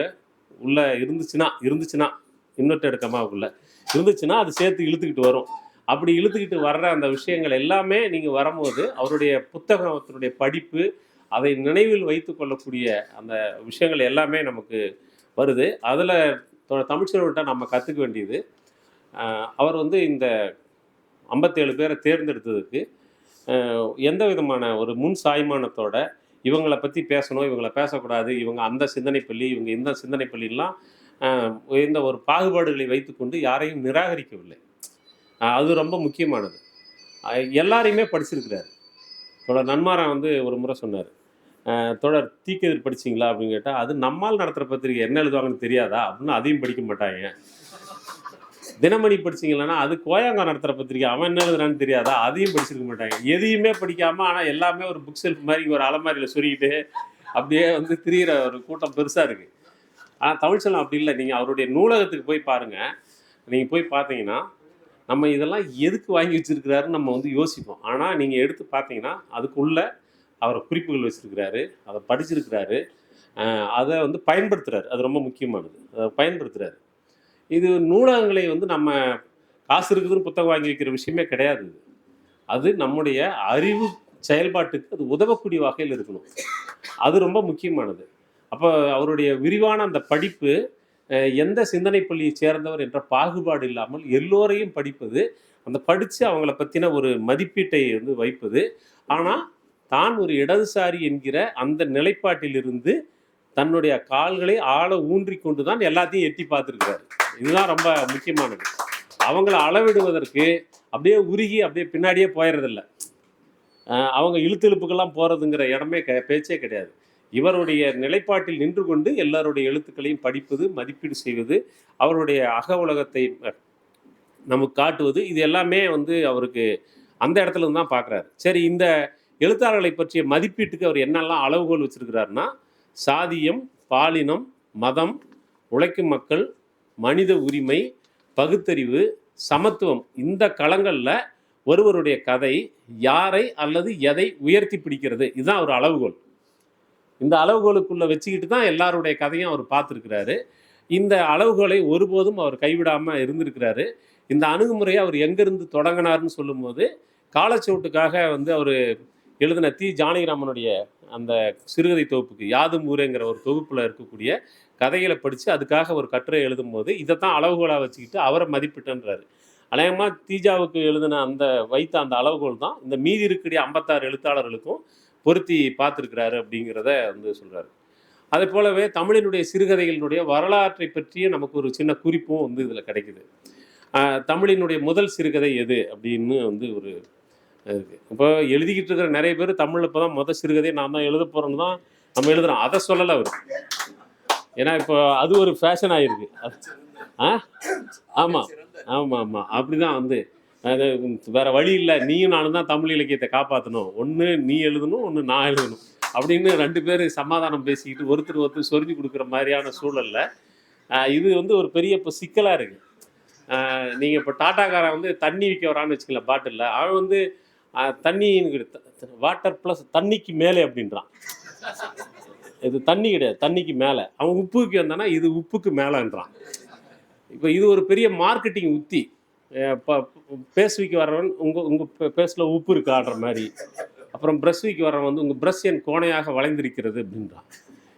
உள்ள இருந்துச்சுன்னா இன்வெர்டட் கமாவுக்குள்ள இருந்துச்சுன்னா அது சேர்த்து இழுத்துக்கிட்டு வரும். அப்படி இழுத்துக்கிட்டு வர்ற அந்த விஷயங்கள் எல்லாமே நீங்கள் வரும்போது அவருடைய புத்தகத்தினுடைய படிப்பு அதை நினைவில் வைத்து கொள்ளக்கூடிய அந்த விஷயங்கள் எல்லாமே நமக்கு வருது. அதில் தமிழ்ச்செல்வன்கிட்ட நம்ம கற்றுக்க வேண்டியது, அவர் வந்து இந்த 57 பேரை தேர்ந்தெடுத்ததுக்கு எந்த விதமான ஒரு முன் சாய்மானத்தோட இவங்களை பற்றி பேசணும், இவங்களை பேசக்கூடாது, இவங்க அந்த சிந்தனை பள்ளி, இவங்க இந்த சிந்தனை பள்ளியெல்லாம் இந்த ஒரு பாகுபாடுகளை வைத்துக்கொண்டு யாரையும் நிராகரிக்கவில்லை. அது ரொம்ப முக்கியமானது. எல்லாரையுமே படிச்சிருக்கிறார். தோழர் நன்மாரான் வந்து ஒரு முறை சொன்னார், தோழர் தீக்கதிர் படிச்சிங்களா அப்படின்னு கேட்டால், அது நம்மால் நடத்துகிற பத்திரிகை என்ன எழுதுவாங்கன்னு தெரியாதா அப்படின்னு அதையும் படிக்க மாட்டாங்க. தினமணி படிச்சிங்களன்னா அது கோயாங்கா நடத்துகிற பத்திரிக்கை, அவன் என்ன எழுதுறான்னு தெரியாதா அதையும் படிச்சிருக்க மாட்டாங்க. எதையுமே படிக்காமல் ஆனால் எல்லாமே ஒரு புக் செல்ஃப் மாதிரி ஒரு அலமாரியில் சொருகிட்டு அப்படியே வந்து திரிகிற ஒரு கூட்டம் பெருசாக இருக்குது. ஆனால் தமிழ்ச்செல்வன் அப்படி இல்லை. நீங்கள் அவருடைய நூலகத்துக்கு போய் பாருங்கள். நீங்கள் போய் பார்த்தீங்கன்னா நம்ம இதெல்லாம் எதுக்கு வாங்கி வச்சுருக்கிறாருன்னு நம்ம வந்து யோசிப்போம். ஆனால் நீங்கள் எடுத்து பார்த்தீங்கன்னா அதுக்குள்ளே அவர் குறிப்புகள் வச்சுருக்கிறாரு, அதை படிச்சிருக்கிறாரு, அதை வந்து பயன்படுத்துகிறாரு. அது ரொம்ப முக்கியமானது. அதை பயன்படுத்துகிறாரு. இது நூலகங்களை வந்து நம்ம காசு இருக்குதுன்னு புத்தகம் வாங்கி வைக்கிற விஷயமே கிடையாது. அது நம்முடைய அறிவு செயல்பாட்டுக்கு அது உதவக்கூடிய வகையில் இருக்கணும். அது ரொம்ப முக்கியமானது. அப்போ அவருடைய விரிவான அந்த படிப்பு எந்த சிந்தனை பள்ளியை சேர்ந்தவர் என்ற பாகுபாடு இல்லாமல் எல்லோரையும் படிப்பது, அந்த படித்து அவங்கள பற்றின ஒரு மதிப்பீட்டை வந்து வைப்பது. ஆனால் தான் ஒரு இடதுசாரி என்கிற அந்த நிலைப்பாட்டிலிருந்து தன்னுடைய கால்களை ஆழ ஊன்றி கொண்டு தான் எல்லாத்தையும் எட்டி பார்த்துருக்கிறாரு. இதுதான் ரொம்ப முக்கியமானது. அவங்கள அளவிடுவதற்கு அப்படியே உருகி அப்படியே பின்னாடியே போயிடுறதில்ல. அவங்க இழுத்தெழுப்புக்கெல்லாம் போகிறதுங்கிற இடமே பேச்சே கிடையாது. இவருடைய நிலைப்பாட்டில் நின்று கொண்டு எல்லாருடைய எழுத்துக்களையும் படிப்பது, மதிப்பீடு செய்வது, அவருடைய அக உலகத்தை நமக்கு காட்டுவது, இது எல்லாமே வந்து அவருக்கு அந்த இடத்துல இருந்து தான் பார்க்குறாரு. சரி, இந்த எழுத்தாளர்களை பற்றிய மதிப்பீட்டுக்கு அவர் என்னெல்லாம் அளவுகோல் வச்சுருக்கிறாருன்னா, சாதியம், பாலினம், மதம், உழைக்கும் மக்கள், மனித உரிமை, பகுத்தறிவு, சமத்துவம், இந்த களங்களில் ஒருவருடைய கதை யாரை அல்லது எதை உயர்த்தி பிடிக்கிறது, இதுதான் ஒரு அளவுகோல். இந்த அளவுகோலுக்குள்ளே வச்சுக்கிட்டு தான் எல்லாருடைய கதையும் அவர் பார்த்துருக்கிறாரு. இந்த அளவுகோலை ஒருபோதும் அவர் கைவிடாமல் இருந்திருக்கிறாரு. இந்த அணுகுமுறையை அவர் எங்கேருந்து தொடங்கினார்னு சொல்லும்போது, காலச்சுவட்டுக்காக வந்து அவர் எழுதின ஜானகிராமனுடைய அந்த சிறுகதை தொகுப்புக்கு யாதும் ஊரேங்கிற ஒரு தொகுப்பில் இருக்கக்கூடிய கதைகளை படித்து அதுக்காக ஒரு கட்டுரை எழுதும்போது இதை தான் அளவுகோலாக வச்சுக்கிட்டு அவரை மதிப்பிட்டன்றாரு. அநேகமாக தீஜாவுக்கு எழுதின அந்த வைத்த அந்த அளவுகோல் தான் இந்த மீதி இருக்கக்கூடிய 56 எழுத்தாளர்களுக்கும் பொருத்தி பார்த்துருக்கிறாரு அப்படிங்கிறத வந்து சொல்கிறாரு. அதே போலவே தமிழினுடைய சிறுகதைகளினுடைய வரலாற்றை பற்றிய நமக்கு ஒரு சின்ன குறிப்பும் வந்து இதில் கிடைக்குது. தமிழினுடைய முதல் சிறுகதை எது அப்படின்னு வந்து ஒரு இருக்குது. இப்போ எழுதிக்கிட்டு இருக்கிற நிறைய பேர் தமிழில் இப்போ தான் முதல் சிறுகதையை நான் தான் எழுத போகிறேன்னு தான் நம்ம எழுதுகிறோம். அதை சொல்லலை அவர். ஏன்னா இப்போ அது ஒரு ஃபேஷன் ஆகிருக்கு. ஆமாம் ஆமாம் ஆமாம் அப்படி தான் வந்து அது வேறு வழி இல்லை, நீயும் நானும் தான் தமிழ் இலக்கியத்தை காப்பாற்றணும், ஒன்று நீ எழுதணும், ஒன்று நான் எழுதணும் அப்படின்னு 2 பேர் சமாதானம் பேசிக்கிட்டு ஒருத்தர் சொரிஞ்சு கொடுக்குற மாதிரியான சூழலில் இது வந்து ஒரு பெரிய இப்போ சிக்கலாக இருக்குது. நீங்கள் இப்போ டாட்டாக்காரன் வந்து தண்ணி விற்க வரான்னு வச்சுக்கல பாட்டிலில், அவன் வந்து தண்ணி வாட்டர் ப்ளஸ் தண்ணிக்கு மேலே அப்படின்றான். இது தண்ணி கிடையாது, தண்ணிக்கு மேலே. அவன் உப்புக்கு வந்தானா இது உப்புக்கு மேலேன்றான். இப்போ இது ஒரு பெரிய மார்க்கெட்டிங் உத்தி. இப்போ பேஸ்விக்கு வர்றவன் உங்கள் பேஸில் உப்பு இருக்கான்ற மாதிரி, அப்புறம் ப்ரஷ்விக்கு வர்றவன் வந்து உங்கள் ப்ரஷ் என் கோணையாக வளைந்திருக்கிறது அப்படின்றான்.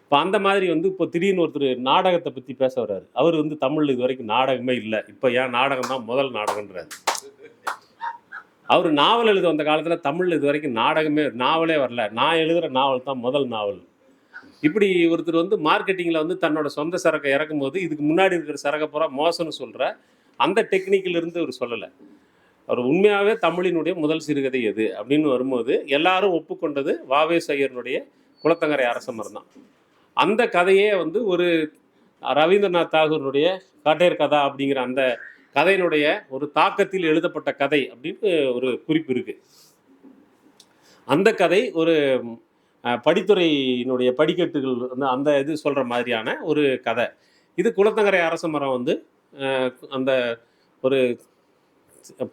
இப்போ அந்த மாதிரி வந்து இப்போ திடீர்னு ஒருத்தர் நாடகத்தை பற்றி பேச வர்றாரு. அவர் வந்து தமிழில் இது வரைக்கும் நாடகமே இல்லை, இப்போ ஏன் நாடகம் தான் முதல் நாடகன்றாரு. அவர் நாவல் எழுத வந்த காலத்தில் தமிழில் இது வரைக்கும் நாவலே வரல. நான் எழுதுகிற நாவல் தான் முதல் நாவல். இப்படி ஒருத்தர் வந்து மார்க்கெட்டிங்கில் வந்து தன்னோட சொந்த சரக்கை இறக்கும்போது இதுக்கு முன்னாடி இருக்கிற சரக்கை பூரா மோசம்னு சொல்கிற அந்த டெக்னிக்கில் இருந்து அவர் சொல்லலை. அவர் உண்மையாகவே தமிழினுடைய முதல் சிறுகதை எது அப்படின்னு வரும்போது எல்லாரும் ஒப்புக்கொண்டது வாவேசு ஐயருடைய குலத்தங்கரை அரசமரம் தான். அந்த கதையே வந்து ஒரு ரவீந்திரநாத் தாகூருடைய காட்டேர் கதா அப்படிங்கிற அந்த கதையினுடைய ஒரு தாக்கத்தில் எழுதப்பட்ட கதை அப்படின்னு ஒரு குறிப்பு இருக்குது. அந்த கதை ஒரு படித்துறையினுடைய படிக்கட்டுகள் வந்து அந்த இது சொல்கிற மாதிரியான ஒரு கதை. இது குலத்தங்கரை அரசமரம் வந்து அந்த ஒரு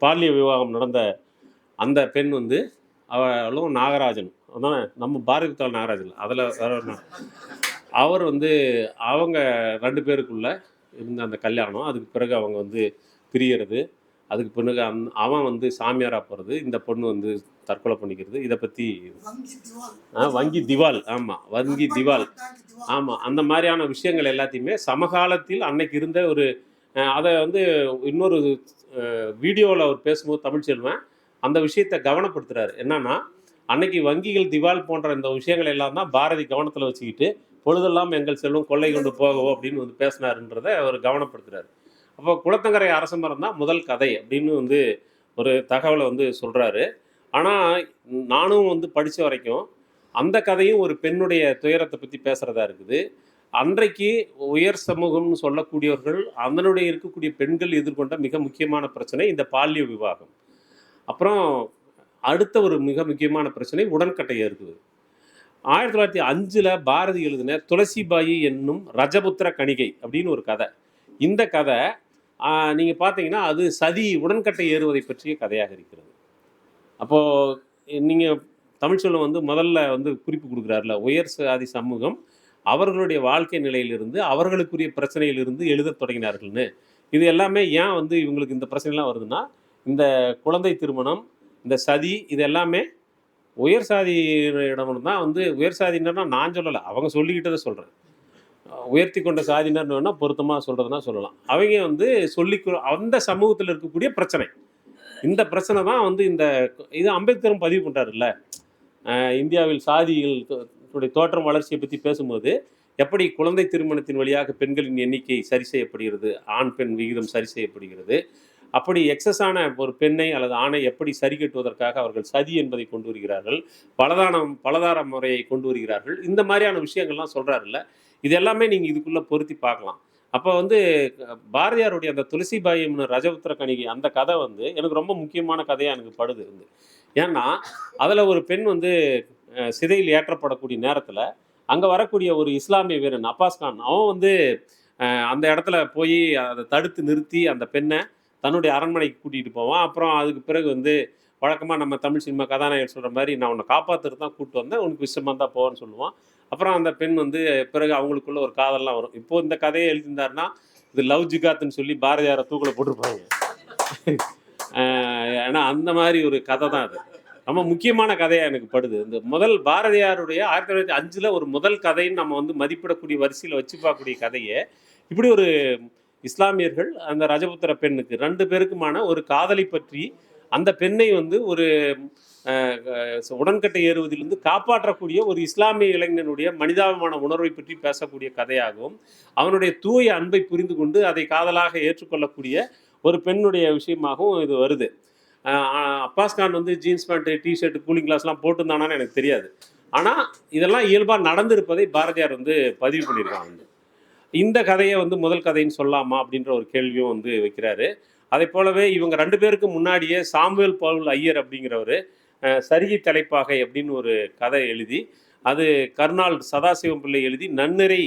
பாலிய விவாகம் நடந்த அந்த பெண் வந்து அவளும் நாகராஜன் அதானே, நம்ம பாரதித்தாள் நாகராஜன் அதில் அவர் வந்து அவங்க 2 பேருக்குள்ள இருந்த அந்த கல்யாணம். அதுக்கு பிறகு அவங்க வந்து பிரியறது. அதுக்கு பிறகு அவன் வந்து சாமியாராக போகிறது, இந்த பொண்ணு வந்து தற்கொலை பண்ணிக்கிறது. இதை பற்றி வங்கி திவால், ஆமாம் வங்கி திவால், ஆமாம் அந்த மாதிரியான விஷயங்கள் எல்லாத்தையுமே சமகாலத்தில் அன்னைக்கு இருந்த ஒரு அதை வந்து இன்னொரு வீடியோவில் அவர் பேசும்போது தமிழ்ச்செல்வன் அந்த விஷயத்தை கவனப்படுத்துகிறார். என்னன்னா அன்னைக்கு வங்கிகள் திவால் போன்ற இந்த விஷயங்கள் எல்லாம் தான் பாரதி கவனத்தில் வச்சுக்கிட்டு பொழுதெல்லாம் எங்கள் செல்வம் கொள்ளை கொண்டு போகவோ அப்படின்னு வந்து பேசினாருன்றதை அவர் கவனப்படுத்துகிறார். அப்போ குலத்தங்கரை அரசமரம் தான் முதல் கதை அப்படின்னு வந்து ஒரு தகவலை வந்து சொல்கிறாரு. ஆனால் நானும் வந்து படித்த வரைக்கும் அந்த கதையும் ஒரு பெண்ணுடைய துயரத்தை பற்றி பேசுகிறதா இருக்குது. அன்றைக்கு உயர் சமூகம்னு சொல்லக்கூடியவர்கள் அதனுடைய இருக்கக்கூடிய பெண்கள் எதிர்கொண்ட மிக முக்கியமான பிரச்சனை இந்த பால்ய விவாகம். அப்புறம் அடுத்த ஒரு மிக முக்கியமான பிரச்சனை உடன்கட்டையாக இருக்குது. 1905 பாரதி எழுதின துளசிபாயி என்னும் ரஜபுத்திர கணிகை அப்படின்னு ஒரு கதை. இந்த கதை நீங்கள் பார்த்தீங்கன்னா அது சதி உடன்கட்டை ஏறுவதை பற்றிய கதையாக இருக்கிறது. அப்போது நீங்கள் தமிழ்ச்செல்வன் வந்து முதல்ல வந்து குறிப்பு கொடுக்குறாருல, உயர் சாதி சமூகம் அவர்களுடைய வாழ்க்கை நிலையிலிருந்து அவர்களுக்குரிய பிரச்சனையிலிருந்து எழுத தொடங்கினார்கள்னு. இது எல்லாமே ஏன் வந்து இவங்களுக்கு இந்த பிரச்சனைலாம் வருதுன்னா, இந்த குழந்தை திருமணம், இந்த சதி, இது எல்லாமே உயர் சாதியிடம் தான் வந்து. உயர் சாதியினர்னா நான் சொல்லலை, அவங்க சொல்லிக்கிட்டதை சொல்கிறேன். உயர்த்தி கொண்ட சாதியினர்னு வேணால் பொருத்தமாக சொல்கிறதுனா சொல்லலாம். அவங்க வந்து அந்த சமூகத்தில் இருக்கக்கூடிய பிரச்சனை, இந்த பிரச்சனை தான் வந்து இது அம்பேத்கரும் பதிவு பண்ணுறாருல்ல. இந்தியாவில் சாதிகளுடைய தோற்றம் வளர்ச்சியை பற்றி பேசும்போது எப்படி குழந்தை திருமணத்தின் வழியாக பெண்களின் எண்ணிக்கை சரி செய்யப்படுகிறது, ஆண் பெண் விகிதம் சரி செய்யப்படுகிறது, அப்படி எக்ஸஸான ஒரு பெண்ணை அல்லது ஆணை எப்படி சரி கட்டுவதற்காக அவர்கள் சதி என்பதை கொண்டு வருகிறார்கள், பலதார முறையை கொண்டு வருகிறார்கள், இந்த மாதிரியான விஷயங்கள்லாம் சொல்கிறாருல்ல. இது எல்லாமே நீங்கள் இதுக்குள்ளே பொருத்தி பார்க்கலாம். அப்போ வந்து பாரதியாருடைய அந்த துளசிபாயின்னு ரஜபுத்திர கணிகை அந்த கதை வந்து எனக்கு ரொம்ப முக்கியமான கதையாக எனக்கு படுது வந்து. ஏன்னா அதில் ஒரு பெண் வந்து சிதையில் ஏற்றப்படக்கூடிய நேரத்தில் அங்கே வரக்கூடிய ஒரு இஸ்லாமிய வீரன் அப்பாஸ் கான், அவன் வந்து அந்த இடத்துல போய் அதை தடுத்து நிறுத்தி அந்த பெண்ணை தன்னுடைய அரண்மனைக்கு கூட்டிகிட்டு போவான். அப்புறம் அதுக்கு பிறகு வந்து வழக்கமாக நம்ம தமிழ் சினிமா கதாநாயகர் சொல்கிற மாதிரி நான் உன்னை காப்பாற்றுறது தான் கூப்பிட்டு வந்தேன், உனக்கு விஷயமாக தான் போவேன்னு சொல்லுவான். அப்புறம் அந்த பெண் வந்து பிறகு அவங்களுக்குள்ள ஒரு காதல்லாம் வரும். இப்போது இந்த கதையை எழுதியிருந்தாருன்னா இது லவ் ஜிகாத்துன்னு சொல்லி பாரதியாரை தூக்கில் போட்டிருப்பாங்க. ஏன்னா அந்த மாதிரி ஒரு கதை தான் அது. ரொம்ப முக்கியமான கதையாக எனக்கு படுது. இந்த முதல் பாரதியாருடைய 1905 ஒரு முதல் கதைன்னு நம்ம வந்து மதிப்பிடக்கூடிய வரிசையில் வச்சு பார்க்கக்கூடிய கதையை இப்படி ஒரு இஸ்லாமியர்கள் அந்த ரஜபுத்திர பெண்ணுக்கு 2 பேருக்குமான ஒரு காதலை பற்றி அந்த பெண்ணை வந்து ஒரு உடன்கட்டை ஏறுவதிலிருந்து காப்பாற்றக்கூடிய ஒரு இஸ்லாமிய இளைஞனுடைய மனிதாபிமான உணர்வை பற்றி பேசக்கூடிய கதையாகவும், அவனுடைய தூய அன்பை புரிந்து கொண்டு அதை காதலாக ஏற்றுக்கொள்ளக்கூடிய ஒரு பெண்ணுடைய விஷயமாகவும் இது வருது. அப்பாஸ் கான் வந்து ஜீன்ஸ் பேண்ட்டு, டிஷர்ட்டு, கூலிங் கிளாஸ்லாம் போட்டுருந்தானான்னு எனக்கு தெரியாது. ஆனால் இதெல்லாம் இயல்பாக நடந்திருப்பதை பாரதியார் வந்து பதிவு பண்ணியிருக்காங்க. இந்த கதையை வந்து முதல் கதைன்னு சொல்லாமா அப்படின்ற ஒரு கேள்வியும் வந்து வைக்கிறாரு. அதை போலவே இவங்க 2 பேருக்கு முன்னாடியே சாமுவேல் பவுல் ஐயர் அப்படிங்கிறவர் சரிகை தலைப்பாகை அப்படின்னு ஒரு கதை எழுதி, அது கர்னால் சதாசிவம் பிள்ளை எழுதி நன்னிறை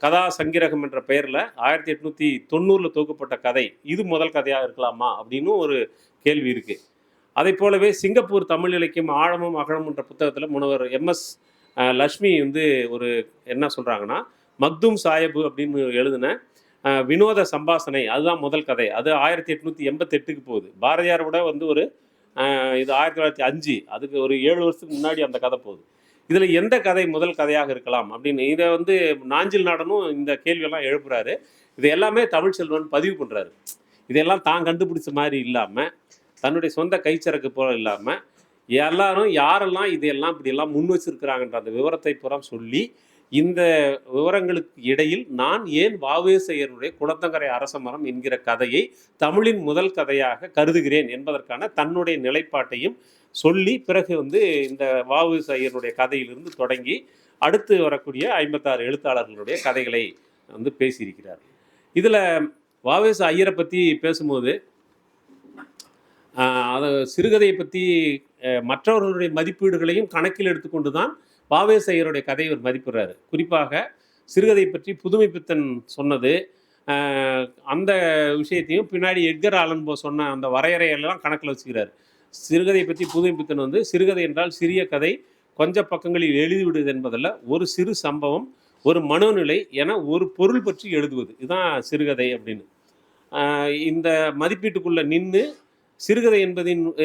கதா சங்கிரகம் என்ற பெயரில் 1890 தொகுக்கப்பட்ட கதை. இது முதல் கதையாக இருக்கலாமா அப்படின்னு ஒரு கேள்வி இருக்குது. அதை போலவே சிங்கப்பூர் தமிழ் இலக்கியம் ஆழமும் அகழமும் என்ற புத்தகத்தில் முனைவர் MS லட்சுமி வந்து ஒரு என்ன சொல்கிறாங்கன்னா, மக்தும் சாஹிப் அப்படின்னு எழுதின வினோத சம்பாசனை அதுதான் முதல் கதை. அது 1888க்கு போகுது. பாரதியாரை விட வந்து ஒரு இது 1905, அதுக்கு ஒரு 7 வருஷத்துக்கு முன்னாடி அந்த கதை போகுது. இதில் எந்த கதை முதல் கதையாக இருக்கலாம் அப்படின்னு இதை வந்து நாஞ்சில் நாடனும் இந்த கேள்வியெல்லாம் எழுப்புறாரு. இது எல்லாமே தமிழ்ச்செல்வன் பதிவு பண்ணுறாரு. இதெல்லாம் தான் கண்டுபிடிச்ச மாதிரி இல்லாமல் தன்னுடைய சொந்த கைச்சரக்கு போல இல்லாமல் எல்லாரும் யாரெல்லாம் இதையெல்லாம் இப்படியெல்லாம் முன் வச்சிருக்கிறாங்கன்ற அந்த விவரத்தை பூரா சொல்லி, இந்த விவரங்களுக்கு இடையில் நான் ஏன் வ.உ.சி.ஐயருடைய குளத்தங்கரை அரச மரம் என்கிற கதையை தமிழின் முதல் கதையாக கருதுகிறேன் என்பதற்கான தன்னுடைய நிலைப்பாட்டையும் சொல்லி, பிறகு இந்த வ.உ.சி.ஐயருடைய கதையிலிருந்து தொடங்கி அடுத்து வரக்கூடிய 56 எழுத்தாளர்களுடைய கதைகளை பேசியிருக்கிறார். இதில் வ.உ.சி. ஐயரை பற்றி பேசும்போது அதை சிறுகதையை பற்றி மற்றவர்களுடைய மதிப்பீடுகளையும் கணக்கில் எடுத்துக்கொண்டு தான் வ.உ.சி. ஐயருடைய கதையை அவர் மதிப்பிடுறாரு. குறிப்பாக சிறுகதை பற்றி புதுமைப்பித்தன் சொன்னது, அந்த விஷயத்தையும் பின்னாடி எட்கர் ஆலன் போ சொன்ன அந்த வரையறையெல்லாம் கணக்கில் வச்சுக்கிறார். சிறுகதை பற்றி புதுமைப்பித்தன் சிறுகதை என்றால் சிறிய கதை, கொஞ்ச பக்கங்களில் எழுதிவிடுவது என்பதில் ஒரு சிறு சம்பவம், ஒரு மனோநிலை என ஒரு பொருள் பற்றி எழுதுவது, இதுதான் சிறுகதை அப்படின்னு. இந்த மதிப்பீட்டுக்குள்ளே நின்று சிறுகதை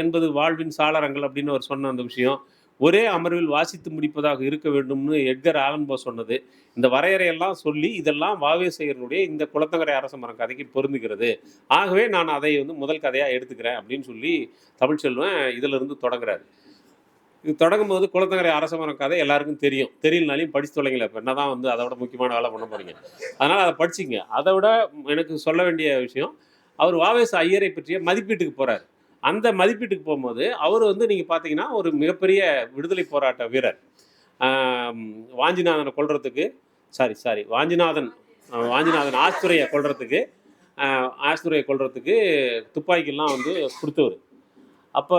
என்பது வாழ்வின் சாளரங்கள் அப்படின்னு அவர் சொன்ன அந்த விஷயம், ஒரே அமர்வில் வாசித்து முடிப்பதாக இருக்க வேண்டும்னு எட்கர் ஆலன் போ சொன்னது, இந்த வரையறையெல்லாம் சொல்லி இதெல்லாம் வ.உ.சி. ஐயருடைய இந்த குளத்தங்கரை அரச மரம் கதைக்கு பொருந்துகிறது. ஆகவே நான் அதை முதல் கதையாக எடுத்துக்கிறேன் அப்படின்னு சொல்லி தமிழ்ச்செல்வன் இதிலிருந்து தொடங்குறாரு. இது தொடங்கும் போது குளத்தங்கரை அரச மரம் கதை எல்லாருக்கும் தெரியும். தெரியலனாலையும் படித்து தொலைங்கள. இப்போ என்ன தான் அதை விட முக்கியமான வேலை பண்ண போகிறீங்க. அதனால் அதை படிச்சிங்க. அதை விட எனக்கு சொல்ல வேண்டிய விஷயம், அவர் வ.உ.சி. ஐயரை பற்றிய மதிப்பீட்டுக்கு போகிறார். அந்த மதிப்பீட்டுக்கு போகும்போது அவர் நீங்கள் பார்த்தீங்கன்னா ஒரு மிகப்பெரிய விடுதலை போராட்ட வீரர். வாஞ்சிநாதனை கொல்றதுக்கு வாஞ்சிநாதன் ஆஸ்துரையை கொல்றதுக்கு துப்பாக்கிலாம் கொடுத்தவர். அப்போ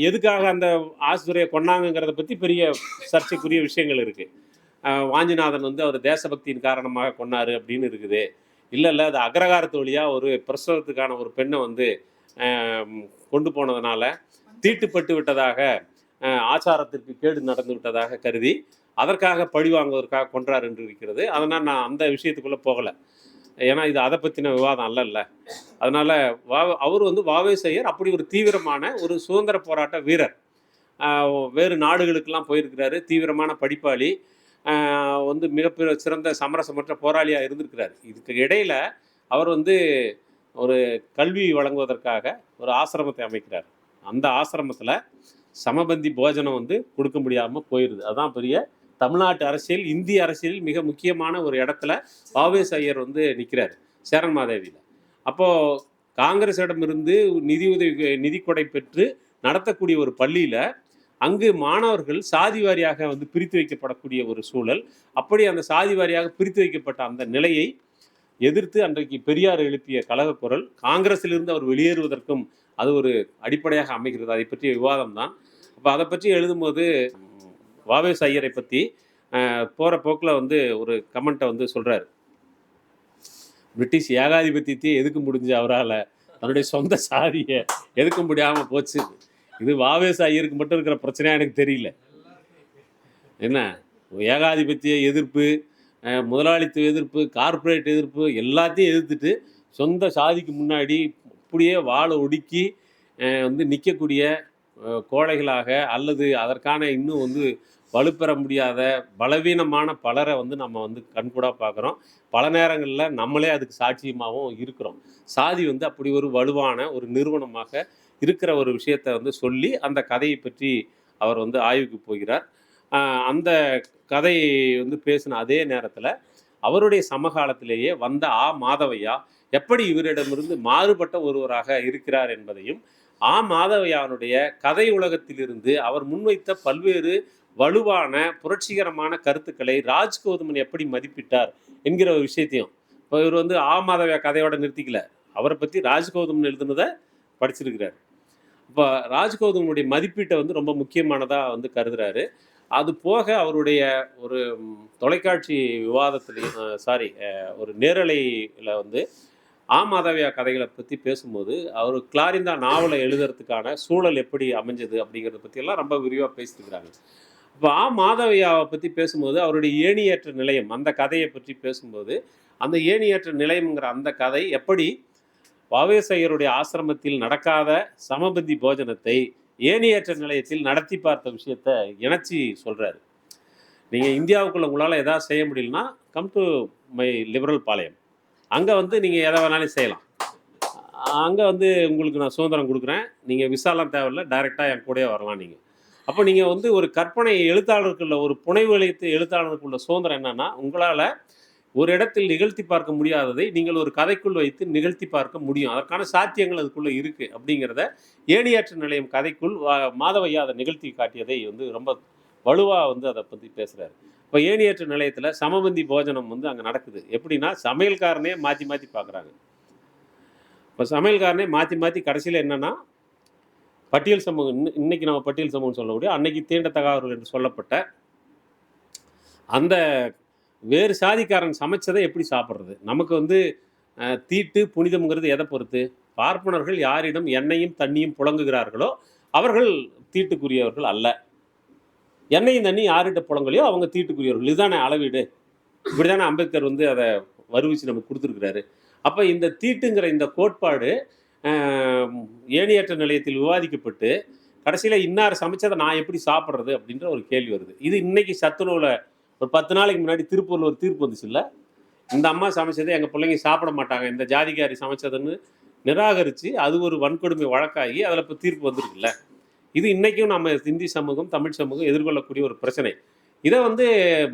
எதுக்காக அந்த ஆஸ்துரையை கொண்டாங்கிறத பற்றி பெரிய சர்ச்சைக்குரிய விஷயங்கள் இருக்குது. வாஞ்சிநாதன் அவர் தேசபக்தியின் காரணமாக கொன்னார் அப்படின்னு இருக்குது. இல்லை அது அக்ரகாரத்து வழியாக ஒரு பிரசவத்துக்கான ஒரு பெண்ணை கொண்டு போனதுனால தீட்டுப்பட்டு விட்டதாக, ஆச்சாரத்திற்கு கேடு நடந்து விட்டதாக கருதி அதற்காக பழி வாங்குவதற்காக கொன்றார் என்று இருக்கிறது. அதனால் நான் அந்த விஷயத்துக்குள்ளே போகலை, ஏன்னா இது அதை பற்றின விவாதம் அல்ல. அதனால் அவர் வ.உ.சி. ஐயர் அப்படி ஒரு தீவிரமான ஒரு சுதந்திர போராட்ட வீரர், வேறு நாடுகளுக்கெல்லாம் போயிருக்கிறாரு, தீவிரமான படிப்பாளி, மிகப்பெரிய சிறந்த சமரசமற்ற போராளியாக இருந்திருக்கிறார். இதுக்கு இடையில் அவர் ஒரு கல்வி வழங்குவதற்காக ஒரு ஆசிரமத்தை அமைக்கிறார். அந்த ஆசிரமத்தில் சமபந்தி போஜனம் கொடுக்க முடியாமல் போயிடுது. அதுதான் பெரிய தமிழ்நாட்டு அரசியல், இந்திய அரசியலில் மிக முக்கியமான ஒரு இடத்துல வ.உ.சி. ஐயர் நிற்கிறார் சேரன் மாதேவியில். அப்போது காங்கிரஸிடமிருந்து நிதி கொடை பெற்று நடத்தக்கூடிய ஒரு பள்ளியில் அங்கு மாணவர்கள் சாதி வாரியாக பிரித்து வைக்கப்படக்கூடிய ஒரு சூழல். அப்படி அந்த சாதி வாரியாக பிரித்து வைக்கப்பட்ட அந்த நிலையை எதிர்த்து அன்றைக்கு பெரியார் எழுப்பிய கழகக்குரல், காங்கிரஸிலிருந்து அவர் வெளியேறுவதற்கும் அது ஒரு அடிப்படையாக அமைகிறது. அதை பற்றிய விவாதம் தான். அப்போ அதை பற்றி எழுதும்போது வ.உ.சி. ஐயரை பற்றி போகிற போக்கில் ஒரு கமெண்ட்டை சொல்கிறார். பிரிட்டிஷ் ஏகாதிபத்தியத்தையே எதுக்க முடிஞ்ச அவரால் தன்னுடைய சொந்த சாதியை எதுக்க முடியாமல் போச்சு. இது வ.உ.சி. ஐயருக்கு மட்டும் இருக்கிற பிரச்சனையாக எனக்கு தெரியல. என்ன ஏகாதிபத்திய எதிர்ப்பு, முதலாளித்துவ எதிர்ப்பு, கார்ப்பரேட் எதிர்ப்பு எல்லாத்தையும் எதிர்த்துட்டு சொந்த சாதிக்கு முன்னாடி அப்படியே வாழை ஒடுக்கி நிற்கக்கூடிய கோழைகளாக, அல்லது அதற்கான இன்னும் வலுப்பெற முடியாத பலவீனமான பலரை நம்ம கண்கூடாக பார்க்குறோம். பல நேரங்களில் நம்மளே அதுக்கு சாட்சியமாகவும் இருக்கிறோம். சாதி அப்படி ஒரு வலுவான ஒரு நிறுவனமாக இருக்கிற ஒரு விஷயத்தை சொல்லி அந்த கதையை பற்றி அவர் ஆய்வுக்கு போகிறார். அந்த கதை பேசின அதே நேரத்தில் அவருடைய சமகாலத்திலேயே வந்த மாதவையா எப்படி இவரிடமிருந்து மாறுபட்ட ஒருவராக இருக்கிறார் என்பதையும், மாதவையானுடைய கதை உலகத்திலிருந்து அவர் முன்வைத்த பல்வேறு வலுவான புரட்சிகரமான கருத்துக்களை ராஜ்கௌதமன் எப்படி மதிப்பிட்டார் என்கிற ஒரு விஷயத்தையும், இப்போ இவர் மாதவையா கதையோட நிறுத்திக்கல, அவரை பற்றி ராஜ்கௌதமன் எழுதுனதை படிச்சிருக்கிறார். இப்போ ராஜ்கௌதமனுடைய மதிப்பீட்டை ரொம்ப முக்கியமானதாக கருதுறாரு. அது போக அவருடைய ஒரு தொலைக்காட்சி விவாதத்துலேயும் ஒரு நேரலையில் மாதவையா கதைகளை பற்றி பேசும்போது அவர் கிளாரிந்தா நாவலை எழுதுறதுக்கான சூழல் எப்படி அமைஞ்சது அப்படிங்கிறத பற்றியெல்லாம் ரொம்ப விரிவாக பேசிட்டுருக்கிறாங்க. இப்போ மாதவையாவை பற்றி பேசும்போது அவருடைய ஏணியேற்ற நிலையம் அந்த கதையை பற்றி பேசும்போது, அந்த ஏணியேற்ற நிலையம்ங்கிற அந்த கதை எப்படி வ.உ.சி. ஐயருடைய ஆசிரமத்தில் நடக்காத சமபந்தி போஜனத்தை ஏணியேற்ற நிலையத்தில் நடத்தி பார்த்த விஷயத்தை இணைச்சி சொல்கிறாரு. நீங்கள் இந்தியாவுக்குள்ளே உங்களால் எதாவது செய்ய முடியலன்னா கம் டு மை லிபரல் பாளையம், அங்கே நீங்கள் எதை வேணாலும் செய்யலாம். அங்கே வந்து உங்களுக்கு நான் சுதந்திரம் கொடுக்குறேன், நீங்கள் விசாலாம் தேவையில்ல, டைரெக்டாக என் கூடயே வரலாம் நீங்கள். அப்போ நீங்கள் வந்து ஒரு கற்பனை எழுத்தாளருக்குள்ள ஒரு புனைவு எழுத்தாளருக்குள்ள சுதந்திரம் என்னன்னா, உங்களால் ஒரு இடத்தில் நிகழ்த்தி பார்க்க முடியாததை நீங்கள் ஒரு கதைக்குள் வைத்து நிகழ்த்தி பார்க்க முடியும். அதற்கான சாத்தியங்கள் அதுக்குள்ளே இருக்குது அப்படிங்கிறத ஏணியாற்று நிலையம் கதைக்குள் மாதவையா அதை நிகழ்த்தி காட்டியதை வந்து ரொம்ப வலுவாக வந்து அதை பற்றி பேசுகிறாரு. இப்போ ஏணியாற்று நிலையத்தில் சமபந்தி போஜனம் வந்து அங்கே நடக்குது. எப்படின்னா சமையல்காரனே மாற்றி மாற்றி பார்க்குறாங்க. இப்போ சமையல்காரனே மாற்றி மாற்றி கடைசியில் என்னென்னா பட்டியல் சமூகம் இன்னைக்கு நம்ம பட்டியல் சமூகம் சொல்லக்கூடிய அன்னைக்கு தீண்டத்தகாதவர்கள் என்று சொல்லப்பட்ட அந்த வேறு சாதிக்காரன் சமைச்சதை எப்படி சாப்பிட்றது? நமக்கு வந்து தீட்டு புனிதம்ங்கிறது எதை பொறுத்து? பார்ப்பனர்கள் யாரிடம் எண்ணெயும் தண்ணியும் புழங்குகிறார்களோ அவர்கள் தீட்டுக்குரியவர்கள் அல்ல. எண்ணெயும் தண்ணி யார்கிட்ட புழங்கலையோ அவங்க தீட்டுக்குரியவர்கள். இதுதானே அளவீடு. இப்படி தானே அம்பேத்கர் வந்து அதை வருவிச்சு நமக்கு கொடுத்துருக்கிறாரு. அப்போ இந்த தீட்டுங்கிற இந்த கோட்பாடு ஏணியேற்ற நிலையத்தில் விவாதிக்கப்பட்டு கடைசியில் இன்னார் சமைச்சதை நான் எப்படி சாப்பிட்றது அப்படின்ற ஒரு கேள்வி வருது. இது இன்னைக்கு சத்துணவில் ஒரு 10 நாளைக்கு முன்னாடி திருப்பூரில் ஒரு தீர்ப்பு வந்துச்சு இல்லை, இந்த அம்மா சமைச்சதை எங்கள் பிள்ளைங்க சாப்பிட மாட்டாங்க, இந்த ஜாதிக்காரி சமைச்சதுன்னு நிராகரித்து அது ஒரு வன்கொடுமை வழக்காகி அதில் இப்போ தீர்ப்பு வந்துருக்குல்ல. இது இன்றைக்கும் நம்ம இந்தி சமூகம் தமிழ் சமூகம் எதிர்கொள்ளக்கூடிய ஒரு பிரச்சனை. இதை வந்து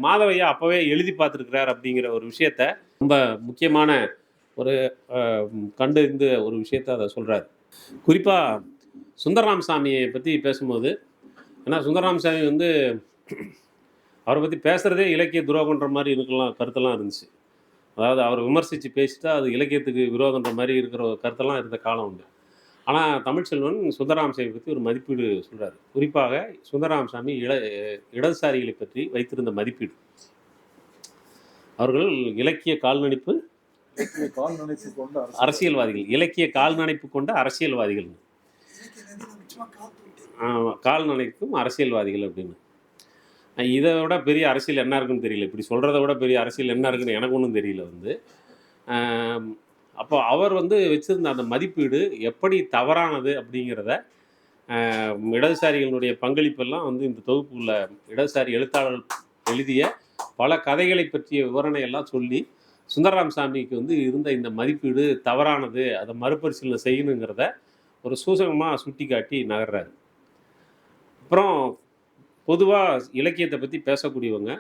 மாதவையா அப்போவே எழுதி பார்த்துருக்கிறார் அப்படிங்கிற ஒரு விஷயத்த ரொம்ப முக்கியமான ஒரு கண்டறிந்த ஒரு விஷயத்த அதை சொல்கிறார். குறிப்பாக சுந்தரராமசாமியை பற்றி பேசும்போது, ஏன்னா சுந்தரராமசாமி வந்து அவரை பற்றி பேசுகிறதே இலக்கிய துரோகன்ற மாதிரி இருக்கலாம் கருத்தெல்லாம் இருந்துச்சு. அதாவது அவரை விமர்சித்து பேசிட்டா அது இலக்கியத்துக்கு விரோதன்ற மாதிரி இருக்கிற கருத்தெல்லாம் இருந்த காலம் உண்டு. ஆனால் தமிழ்ச்செல்வன் சுந்தரராமசாமி பற்றி ஒரு மதிப்பீடு சொல்கிறார். குறிப்பாக சுந்தரராமசாமி இடதுசாரிகளை பற்றி வைத்திருந்த மதிப்பீடு, அவர்கள் இலக்கிய கால்நடைப்பு அரசியல்வாதிகள், இலக்கிய கால்நடைப்பு கொண்ட அரசியல்வாதிகள், கால்நடைக்கும் அரசியல்வாதிகள் அப்படின்னு. இதை விட பெரிய அரசியல் என்ன இருக்குன்னு தெரியல, இப்படி சொல்கிறத விட பெரிய அரசியல் என்ன இருக்குன்னு எனக்கு ஒன்றும் தெரியல வந்து. அப்போ அவர் வந்து வச்சுருந்த அந்த மதிப்பீடு எப்படி தவறானது அப்படிங்கிறத இடதுசாரிகளுடைய பங்களிப்பெல்லாம் வந்து இந்த தொகுப்புள்ள இடதுசாரி எழுத்தாளர்கள் எழுதிய பல கதைகளை பற்றிய விவரணையெல்லாம் சொல்லி சுந்தரராமசாமிக்கு வந்து இருந்த இந்த மதிப்பீடு தவறானது, அதை மறுபரிசீலனை செய்யணுங்கிறத ஒரு சூசகமாக சுட்டி காட்டி நகர்றாரு. அப்புறம் பொதுவாக இலக்கியத்தை பற்றி பேசக்கூடியவங்க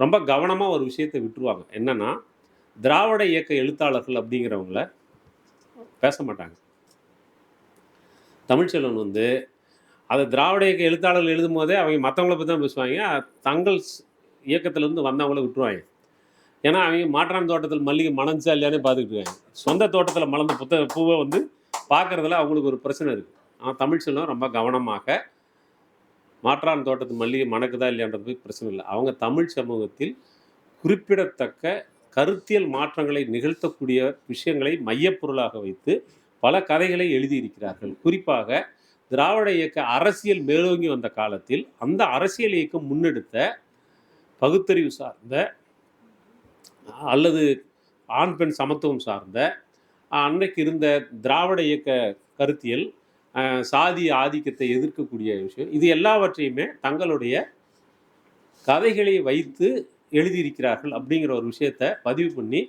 ரொம்ப கவனமாக ஒரு விஷயத்தை விட்டுருவாங்க. என்னென்னா, திராவிட இயக்க எழுத்தாளர்கள் அப்படிங்கிறவங்கள பேச மாட்டாங்க. தமிழ்ச்செல்வன் வந்து அதை திராவிட இயக்க எழுத்தாளர்கள் எழுதும் போதே அவங்க மற்றவங்கள பற்றி தான் பேசுவாங்க, தங்கள் இயக்கத்திலேருந்து வந்தவங்கள விட்டுருவாங்க. ஏன்னா அவங்க மாற்றான் தோட்டத்தில் மல்லிகை மணஞ்சா இல்லையானே பார்த்துக்கிட்டு இருக்காங்க. சொந்த தோட்டத்தில் மலர்ந்த பூவை வந்து பார்க்குறதுல அவங்களுக்கு ஒரு பிரச்சனை இருக்குது. ஆனால் தமிழ்ச்செல்வன் ரொம்ப கவனமாக மாற்றான் தோட்டத்து மல்லிகை மணக்குதா இல்லையான்றது பிரச்சனை இல்லை. அவங்க தமிழ் சமூகத்தில் குறிப்பிடத்தக்க கருத்தியல் மாற்றங்களை நிகழ்த்தக்கூடிய விஷயங்களை மையப்பொருளாக வைத்து பல கதைகளை எழுதியிருக்கிறார்கள். குறிப்பாக திராவிட இயக்க அரசியல் மேலோங்கி வந்த காலத்தில் அந்த அரசியல் இயக்கம் முன்னெடுத்த பகுத்தறிவு சார்ந்த அல்லது ஆண் பெண் சமத்துவம் சார்ந்த அன்றைக்கு இருந்த திராவிட இயக்க கருத்தியல், சாதி ஆதிக்கத்தை எதிர்க்கக்கூடிய விஷயம், இது எல்லாவற்றையுமே தங்களுடைய கதைகளை வைத்து எழுதியிருக்கிறார்கள் அப்படிங்கிற ஒரு விஷயத்தை பதிவு பண்ணி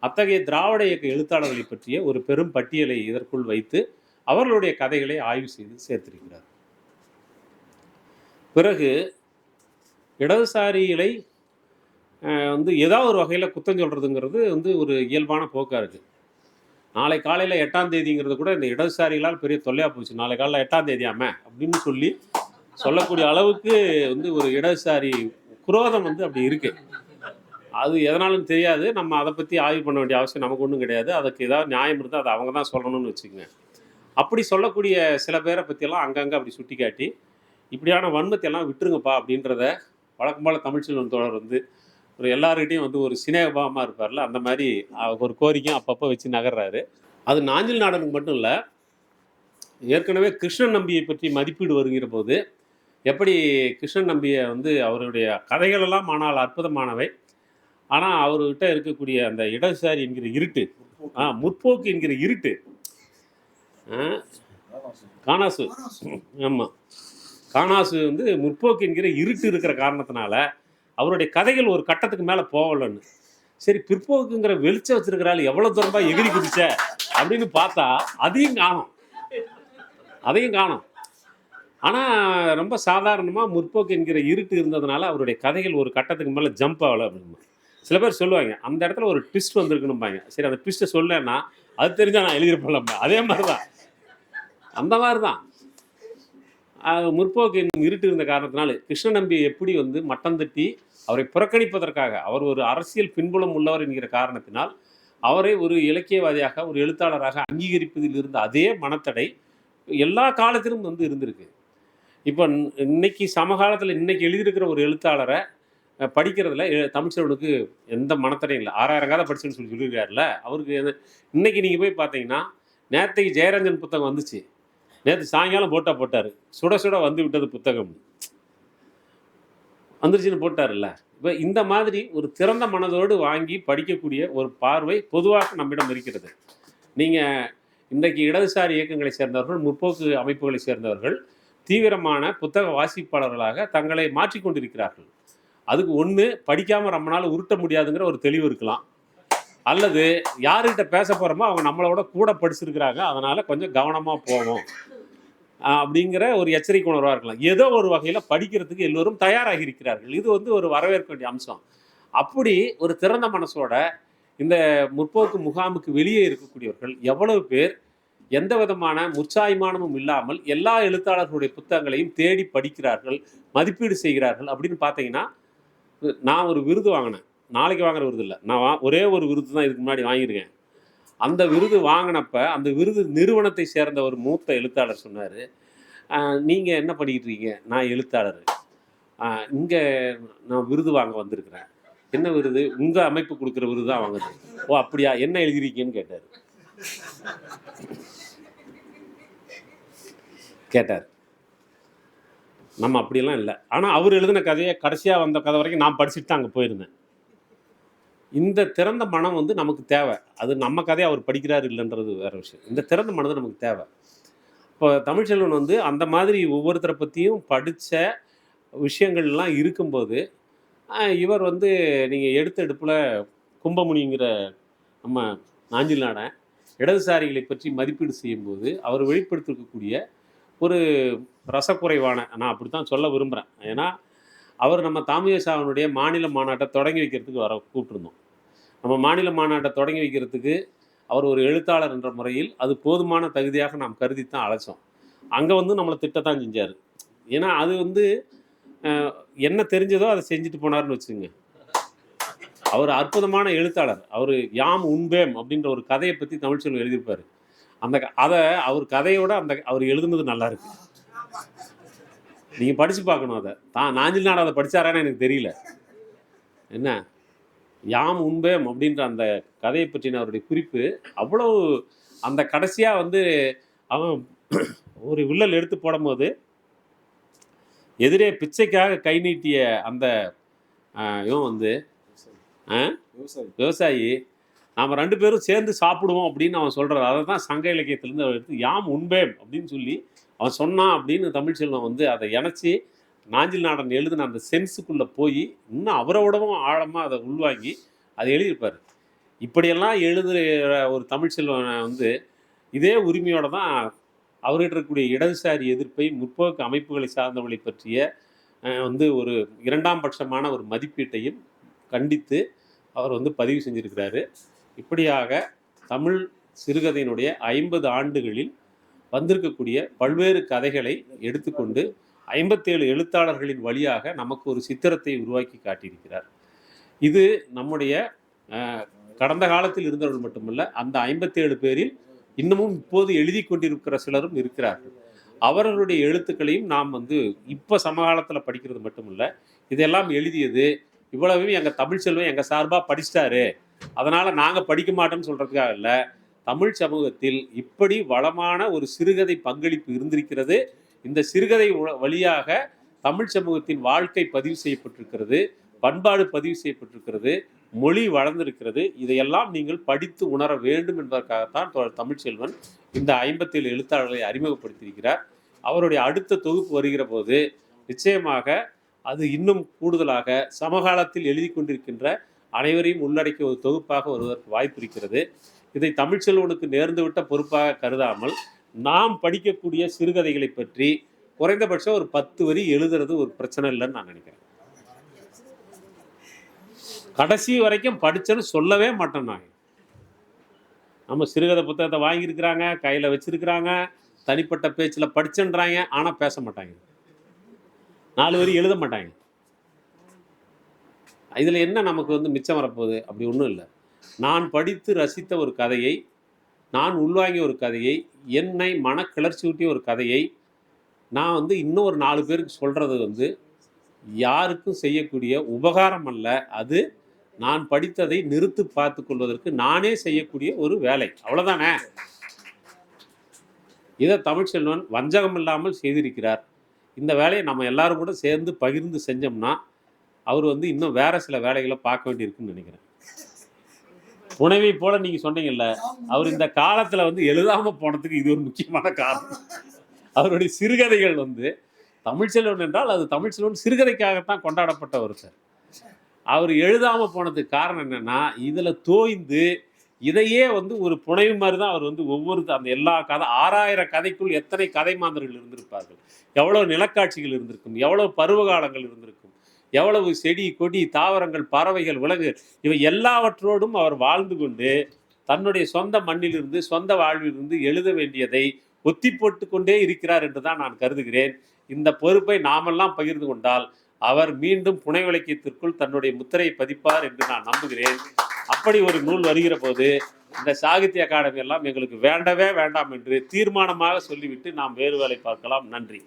அத்தகைய திராவிட இயக்க எழுத்தாளர்களை பற்றிய ஒரு பெரும் பட்டியலை இதற்குள் வைத்து அவர்களுடைய கதைகளை ஆய்வு செய்து சேர்த்திருக்கிறார். பிறகு இடதுசாரிகளை வந்து ஏதாவது ஒரு வகையில் குத்தம் சொல்கிறதுங்கிறது வந்து ஒரு இயல்பான போக்காக இருக்குது. நாளை காலையில் 8ஆம் தேதிங்கிறது கூட இந்த இடதுசாரிகளால் பெரிய தொல்லையாக போச்சு. நாளை காலையில் 8ஆம் தேதியாமே அப்படின்னு சொல்லக்கூடிய அளவுக்கு வந்து ஒரு இடதுசாரி குரோதம் வந்து அப்படி இருக்குது. அது எதனாலும் தெரியாது, நம்ம அதை பற்றி ஆய்வு பண்ண வேண்டிய அவசியம் நமக்கு ஒன்றும் கிடையாது. அதுக்கு ஏதாவது நியாயம் இருந்தால் அதை அவங்க தான் சொல்லணும்னு வச்சுக்கோங்க. அப்படி சொல்லக்கூடிய சில பேரை பற்றியெல்லாம் அங்கங்கே அப்படி சுட்டி காட்டி இப்படியான வன்மத்தையெல்லாம் விட்டுருங்கப்பா அப்படின்றத வழக்கம் போல் தமிழ்ச்செல்வன் தோழர் வந்து ஒரு எல்லாருக்கிட்டையும் வந்து ஒரு சினேகபாவமாக இருப்பார்ல, அந்த மாதிரி ஒரு கோரிக்கையும் அப்பப்போ வச்சு நகர்றாரு. அது நாஞ்சில் நாடனுக்கு மட்டும் இல்லை, ஏற்கனவே கிருஷ்ணன் நம்பியை பற்றி மதிப்பீடு வருகிற போது எப்படி கிருஷ்ணன் நம்பியை வந்து அவருடைய கதைகளெல்லாம் ஆனால் அற்புதமானவை, ஆனால் அவர்கிட்ட இருக்கக்கூடிய அந்த இடதுசாரி என்கிற இருட்டு, முற்போக்கு என்கிற இருட்டு, காணாசு, ஆமாம் காணாசு வந்து முற்போக்கு என்கிற இருட்டு இருக்கிற காரணத்தினால அவருடைய கதைகள் ஒரு கட்டத்துக்கு மேலே போகலன்னு சரி பிற்போக்குங்கிற வெளிச்சம் வச்சிருக்கிறாள் எவ்வளவு தூரமா எகிரி குதிச்ச அப்படின்னு பார்த்தா அதையும் காணும். ஆனா ரொம்ப சாதாரணமா முற்போக்கு என்கிற இருட்டு இருந்ததுனால அவருடைய கதைகள் ஒரு கட்டத்துக்கு மேல ஜம்ப் ஆகல அப்படின்னு. சில பேர் சொல்லுவாங்க அந்த இடத்துல ஒரு ட்விஸ்ட் வந்திருக்கணும்பாங்க. சரி அந்த ட்விஸ்ட்டை சொல்லலைன்னா அது தெரிஞ்சா நான் எழுதியிருப்பேன்ல. அதே மாதிரி தான், அந்த மாதிரி தான் முற்போக்கு என்னும் இருட்டு இருந்த காரணத்தினால கிருஷ்ண நம்பியை எப்படி வந்து மட்டம் தட்டி அவரை புறக்கணிப்பதற்காக, அவர் ஒரு அரசியல் பின்புலம் உள்ளவர் என்கிற காரணத்தினால் அவரை ஒரு இலக்கியவாதியாக ஒரு எழுத்தாளராக அங்கீகரிப்பதில் இருந்த அதே மனத்தடை எல்லா காலத்திலும் வந்து இருந்திருக்கு. இப்போ இன்னைக்கு சமகாலத்தில் இன்னைக்கு எழுதியிருக்கிற ஒரு எழுத்தாளரை படிக்கிறதுல தமிழ்ச்செல்வனுக்கு எந்த மனத்தடையும் இல்லை. 6000 காதை படிச்சுன்னு சொல்லியிருக்காருல்ல அவருக்கு. இன்னைக்கு நீங்கள் போய் பார்த்தீங்கன்னா நேற்றைக்கு ஜெயரஞ்சன் புத்தகம் வந்துச்சு, நேற்று சாயங்காலம் போட்டார், சுட சுட வந்து விட்டது புத்தகம் வந்துருச்சுன்னு போட்டார்ல. இப்போ இந்த மாதிரி ஒரு திறந்த மனதோடு வாங்கி படிக்கக்கூடிய ஒரு பார்வை பொதுவாக நம்மிடம் இருக்கிறது. நீங்கள் இன்றைக்கு இடதுசாரி இயக்கங்களை சேர்ந்தவர்கள், முற்போக்கு அமைப்புகளை சேர்ந்தவர்கள் தீவிரமான புத்தக வாசிப்பாளர்களாக தங்களை மாற்றிக்கொண்டிருக்கிறார்கள். அதுக்கு ஒன்று, படிக்காமல் ரொம்ப நாள் உருட்ட முடியாதுங்கிற ஒரு தெளிவு இருக்கலாம், அல்லது யார்கிட்ட பேச போகிறோமோ அவங்க நம்மளோட கூட படிச்சிருக்கிறாங்க, அதனால் கொஞ்சம் கவனமாக போவோம் அப்படிங்கிற ஒரு எச்சரிக்கை உணர்வாக இருக்கலாம். ஏதோ ஒரு வகையில் படிக்கிறதுக்கு எல்லோரும் தயாராகி இருக்கிறார்கள். இது வந்து ஒரு வரவேற்க வேண்டிய அம்சம். அப்படி ஒரு திறந்த மனசோட இந்த முற்போக்கு முகாமுக்கு வெளியே இருக்கக்கூடியவர்கள் எவ்வளவு பேர் எந்த விதமான முற்சாய்மானமும் இல்லாமல் எல்லா எழுத்தாளர்களுடைய புத்தகங்களையும் தேடி படிக்கிறார்கள், மதிப்பீடு செய்கிறார்கள் அப்படின்னு பார்த்தீங்கன்னா, நான் ஒரு விருது வாங்கினேன். நாளைக்கு வாங்குற விருது இல்லை, நான் ஒரே ஒரு விருது தான் இதுக்கு முன்னாடி வாங்கியிருக்கேன். அந்த விருது வாங்கினப்ப அந்த விருது நிறுவனத்தை சேர்ந்த ஒரு மூத்த எழுத்தாளர் சொன்னார், நீங்கள் என்ன பண்ணிக்கிட்டு இருக்கீங்க? நான் எழுத்தாளர், இங்கே நான் விருது வாங்க வந்திருக்கிறேன். என்ன விருது? உங்கள் அமைப்பு கொடுக்குற விருது தான் வாங்குது. ஓ அப்படியா, என்ன எழுதிருக்கீங்கன்னு கேட்டார். நம்ம அப்படியெல்லாம் இல்லை. ஆனால் அவர் எழுதின கதையை கடைசியாக வந்த கதை வரைக்கும் நான் படிச்சுட்டு தான் அங்கே போயிருந்தேன். இந்த திறந்த மனம் வந்து நமக்கு தேவை. அது நம்ம கதையை அவர் படிக்கிறார் இல்லைன்றது வேற விஷயம். இந்த திறந்த மனம் நமக்கு தேவை. இப்போ தமிழ்ச்செல்வன் வந்து அந்த மாதிரி ஒவ்வொருத்தரை பற்றியும் படித்த விஷயங்கள்லாம் இருக்கும்போது இவர் வந்து நீங்கள் எடுத்த எடுப்பில் கும்பமுனிங்கிற நம்ம நாஞ்சில் நாடன் இடதுசாரிகளை பற்றி மதிப்பீடு செய்யும்போது அவர் வெளிப்படுத்திருக்கக்கூடிய ஒரு ரசக்குறைவான, நான் அப்படி தான் சொல்ல விரும்புகிறேன். ஏன்னா அவர் நம்ம தாமியசாவனுடைய மாநில மாநாட்டை தொடங்கி வைக்கிறதுக்கு கூப்பிட்டுருந்தோம். நம்ம மாநில மாநாட்டை தொடங்கி வைக்கிறதுக்கு அவர் ஒரு எழுத்தாளர் என்ற முறையில் அது போதுமான தகுதியாக நாம் கருதித்தான் அழைச்சோம். அங்கே வந்து நம்மளை திட்டத்தான் செஞ்சார். ஏன்னா அது வந்து என்ன தெரிஞ்சதோ அதை செஞ்சுட்டு போனார்னு வச்சுங்க. அவர் அற்புதமான எழுத்தாளர். அவர் யாம் உண்பேம் அப்படின்ற ஒரு கதையை பற்றி தமிழ்ச்செல்வன் எழுதியிருப்பார். அதை அவர் கதையோட அவர் எழுதுனது நல்லா இருக்கு. நீங்கள் படித்து பார்க்கணும். அதை நாஞ்சில் நாடன் அதை படித்தாரான்னு எனக்கு தெரியல. என்ன யாம் உண்பேம் அப்படின்ற அந்த கதையை பற்றின அவருடைய குறிப்பு அவ்வளவு, அந்த கடைசியாக வந்து அவன் ஒரு வில்லல் எடுத்து போடும்போது எதிரே பிச்சைக்காக கை நீட்டிய அந்த இவன் வந்து விவசாயி, நாம் 2 பேரும் சேர்ந்து சாப்பிடுவோம் அப்படின்னு அவன் சொல்கிறது. அதை தான் சங்க இலக்கியத்திலேருந்து அவர் எடுத்து யாம் உண்பேம் அப்படின்னு சொல்லி அவன் சொன்னான் அப்படின்னு தமிழ்ச்செல்வன் வந்து அதை இணைச்சி நாஞ்சில் நாடன் எழுதின அந்த சென்ஸுக்குள்ளே போய் இன்னும் அவரோடவும் ஆழமாக அதை உள்வாங்கி அதை எழுதியிருப்பார். இப்படியெல்லாம் எழுதுகிற ஒரு தமிழ்ச்செல்வனை வந்து இதே உரிமையோடு தான் அவர்கிட்ட இருக்கக்கூடிய இடதுசாரி எதிர்ப்பை, முற்போக்கு அமைப்புகளை சார்ந்தவர்களை பற்றிய வந்து ஒரு 2ஆம் பட்சமான ஒரு மதிப்பீட்டையும் கண்டித்து அவர் வந்து பதிவு செஞ்சிருக்கிறாரு. இப்படியாக தமிழ் சிறுகதையினுடைய 50 ஆண்டுகளில் வந்திருக்கக்கூடிய பல்வேறு கதைகளை எடுத்துக்கொண்டு 57 எழுத்தாளர்களின் வழியாக நமக்கு ஒரு சித்திரத்தை உருவாக்கி காட்டியிருக்கிறார். இது நம்முடைய கடந்த காலத்தில் இருந்தவர்கள் மட்டுமல்ல, அந்த 57 பேரில் இன்னமும் இப்போது எழுதி கொண்டிருக்கிற சிலரும் இருக்கிறார்கள். அவர்களுடைய எழுத்துக்களையும் நாம் வந்து இப்போ சமகாலத்தில் படிக்கிறது மட்டுமில்லை, இதெல்லாம் எழுதியது இவ்வளவையும் எங்கள் தமிழ்ச்செல்வன் எங்கள் சார்பாக படிச்சிட்டாரு, அதனால் நாங்கள் படிக்க மாட்டோம்னு சொல்கிறதுக்காக இல்லை. தமிழ் சமூகத்தில் இப்படி வளமான ஒரு சிறுகதை பங்களிப்பு இருந்திருக்கிறது. இந்த சிறுகதை வழியாக தமிழ் சமூகத்தின் வாழ்க்கை பதிவு செய்யப்பட்டிருக்கிறது, பண்பாடு பதிவு செய்யப்பட்டிருக்கிறது, மொழி வளர்ந்திருக்கிறது. இதையெல்லாம் நீங்கள் படித்து உணர வேண்டும் என்பதற்காகத்தான் தமிழ்ச்செல்வன் இந்த 57 எழுத்தாளர்களை அறிமுகப்படுத்தியிருக்கிறார். அவருடைய அடுத்த தொகுப்பு வருகிற போது நிச்சயமாக அது இன்னும் கூடுதலாக சமகாலத்தில் எழுதி கொண்டிருக்கின்ற அனைவரையும் உள்ளடக்கிய ஒரு தொகுப்பாக வருவதற்கு வாய்ப்பு இருக்கிறது. இதை தமிழ்ச்செல்வனுக்கு நேர்ந்துவிட்ட பொறுப்பாக கருதாமல் நாம் படிக்கக்கூடிய சிறுகதைகளை பற்றி குறைந்தபட்சம் ஒரு 10 வரி எழுதுறது ஒரு பிரச்சனை இல்லைன்னு நான் நினைக்கிறேன். கடைசி வரைக்கும் படிச்சேன்னு சொல்லவே மாட்டேன் நான். நம்ம சிறுகதை புத்தகத்தை வாங்கியிருக்கிறாங்க, கையில் வச்சிருக்கிறாங்க, தனிப்பட்ட பேச்சில் படிச்சேன்றாங்க, ஆனால் பேச மாட்டாங்க. 4 வரி எழுத மாட்டாங்க. இதில் என்ன நமக்கு மிச்சம் வரப்போகுது? அப்படி ஒன்றும் இல்லை. நான் படித்து ரசித்த ஒரு கதையை, நான் உள்வாங்கிய ஒரு கதையை, என்னை மனக்கிளர்ச்சியூட்டிய ஒரு கதையை நான் இன்னும் ஒரு 4 பேருக்கு சொல்கிறது யாருக்கும் செய்யக்கூடிய உபகாரம் அல்ல. அது நான் படித்ததை நிறுத்து பார்த்து கொள்வதற்கு நானே செய்யக்கூடிய ஒரு வேலை. அவ்வளோதானே. இதை தமிழ்ச்செல்வன் வஞ்சகம் இல்லாமல் செய்திருக்கிறார். இந்த வேலையை நம்ம எல்லாரும் கூட சேர்ந்து பகிர்ந்து செஞ்சோம்னா அவர் இன்னும் வேற சில வேலைகளை பார்க்க வேண்டியிருக்குன்னு நினைக்கிறேன். புனைவை போல நீங்கள் சொன்னீங்கல்ல, அவர் இந்த காலத்தில் எழுதாமல் போனதுக்கு இது ஒரு முக்கியமான காரணம். அவருடைய சிறுகதைகள் தமிழ்ச்செல்வன் என்றால் அது தமிழ்ச்செல்வன் சிறுகதைக்காகத்தான் கொண்டாடப்பட்ட ஒருத்தர். அவர் எழுதாமல் போனதுக்கு காரணம் என்னன்னா, இதில் தோய்ந்து இதையே ஒரு புனைவு மாதிரி தான் அவர் ஒவ்வொரு அந்த எல்லா கதை 6000 கதைக்குள் எத்தனை கதை மாந்தர்கள் இருந்திருப்பார்கள், எவ்வளோ நிலக்காட்சிகள் இருந்திருக்கும், எவ்வளோ பருவகாலங்கள் இருந்திருக்கும், எவ்வளவு செடி கொடி தாவரங்கள் பறவைகள் விலங்குகள் இவை எல்லாவற்றோடும் அவர் வாழ்ந்து கொண்டு தன்னுடைய சொந்த மண்ணிலிருந்து சொந்த வாழ்விலிருந்து எழுத வேண்டியதை ஒத்தி போட்டு கொண்டே இருக்கிறார் என்று தான் நான் கருதுகிறேன். இந்த பொறுப்பை நாமெல்லாம் பகிர்ந்து கொண்டால் அவர் மீண்டும் புனை இலக்கியத்திற்குள் தன்னுடைய முத்திரையை பதிப்பார் என்று நான் நம்புகிறேன். அப்படி ஒரு நூல் வருகிற போது இந்த சாகித்ய அகாடமி எல்லாம் எங்களுக்கு வேண்டவே வேண்டாம் என்று தீர்மானமாக சொல்லிவிட்டு நாம் வேறு வேலை பார்க்கலாம். நன்றி.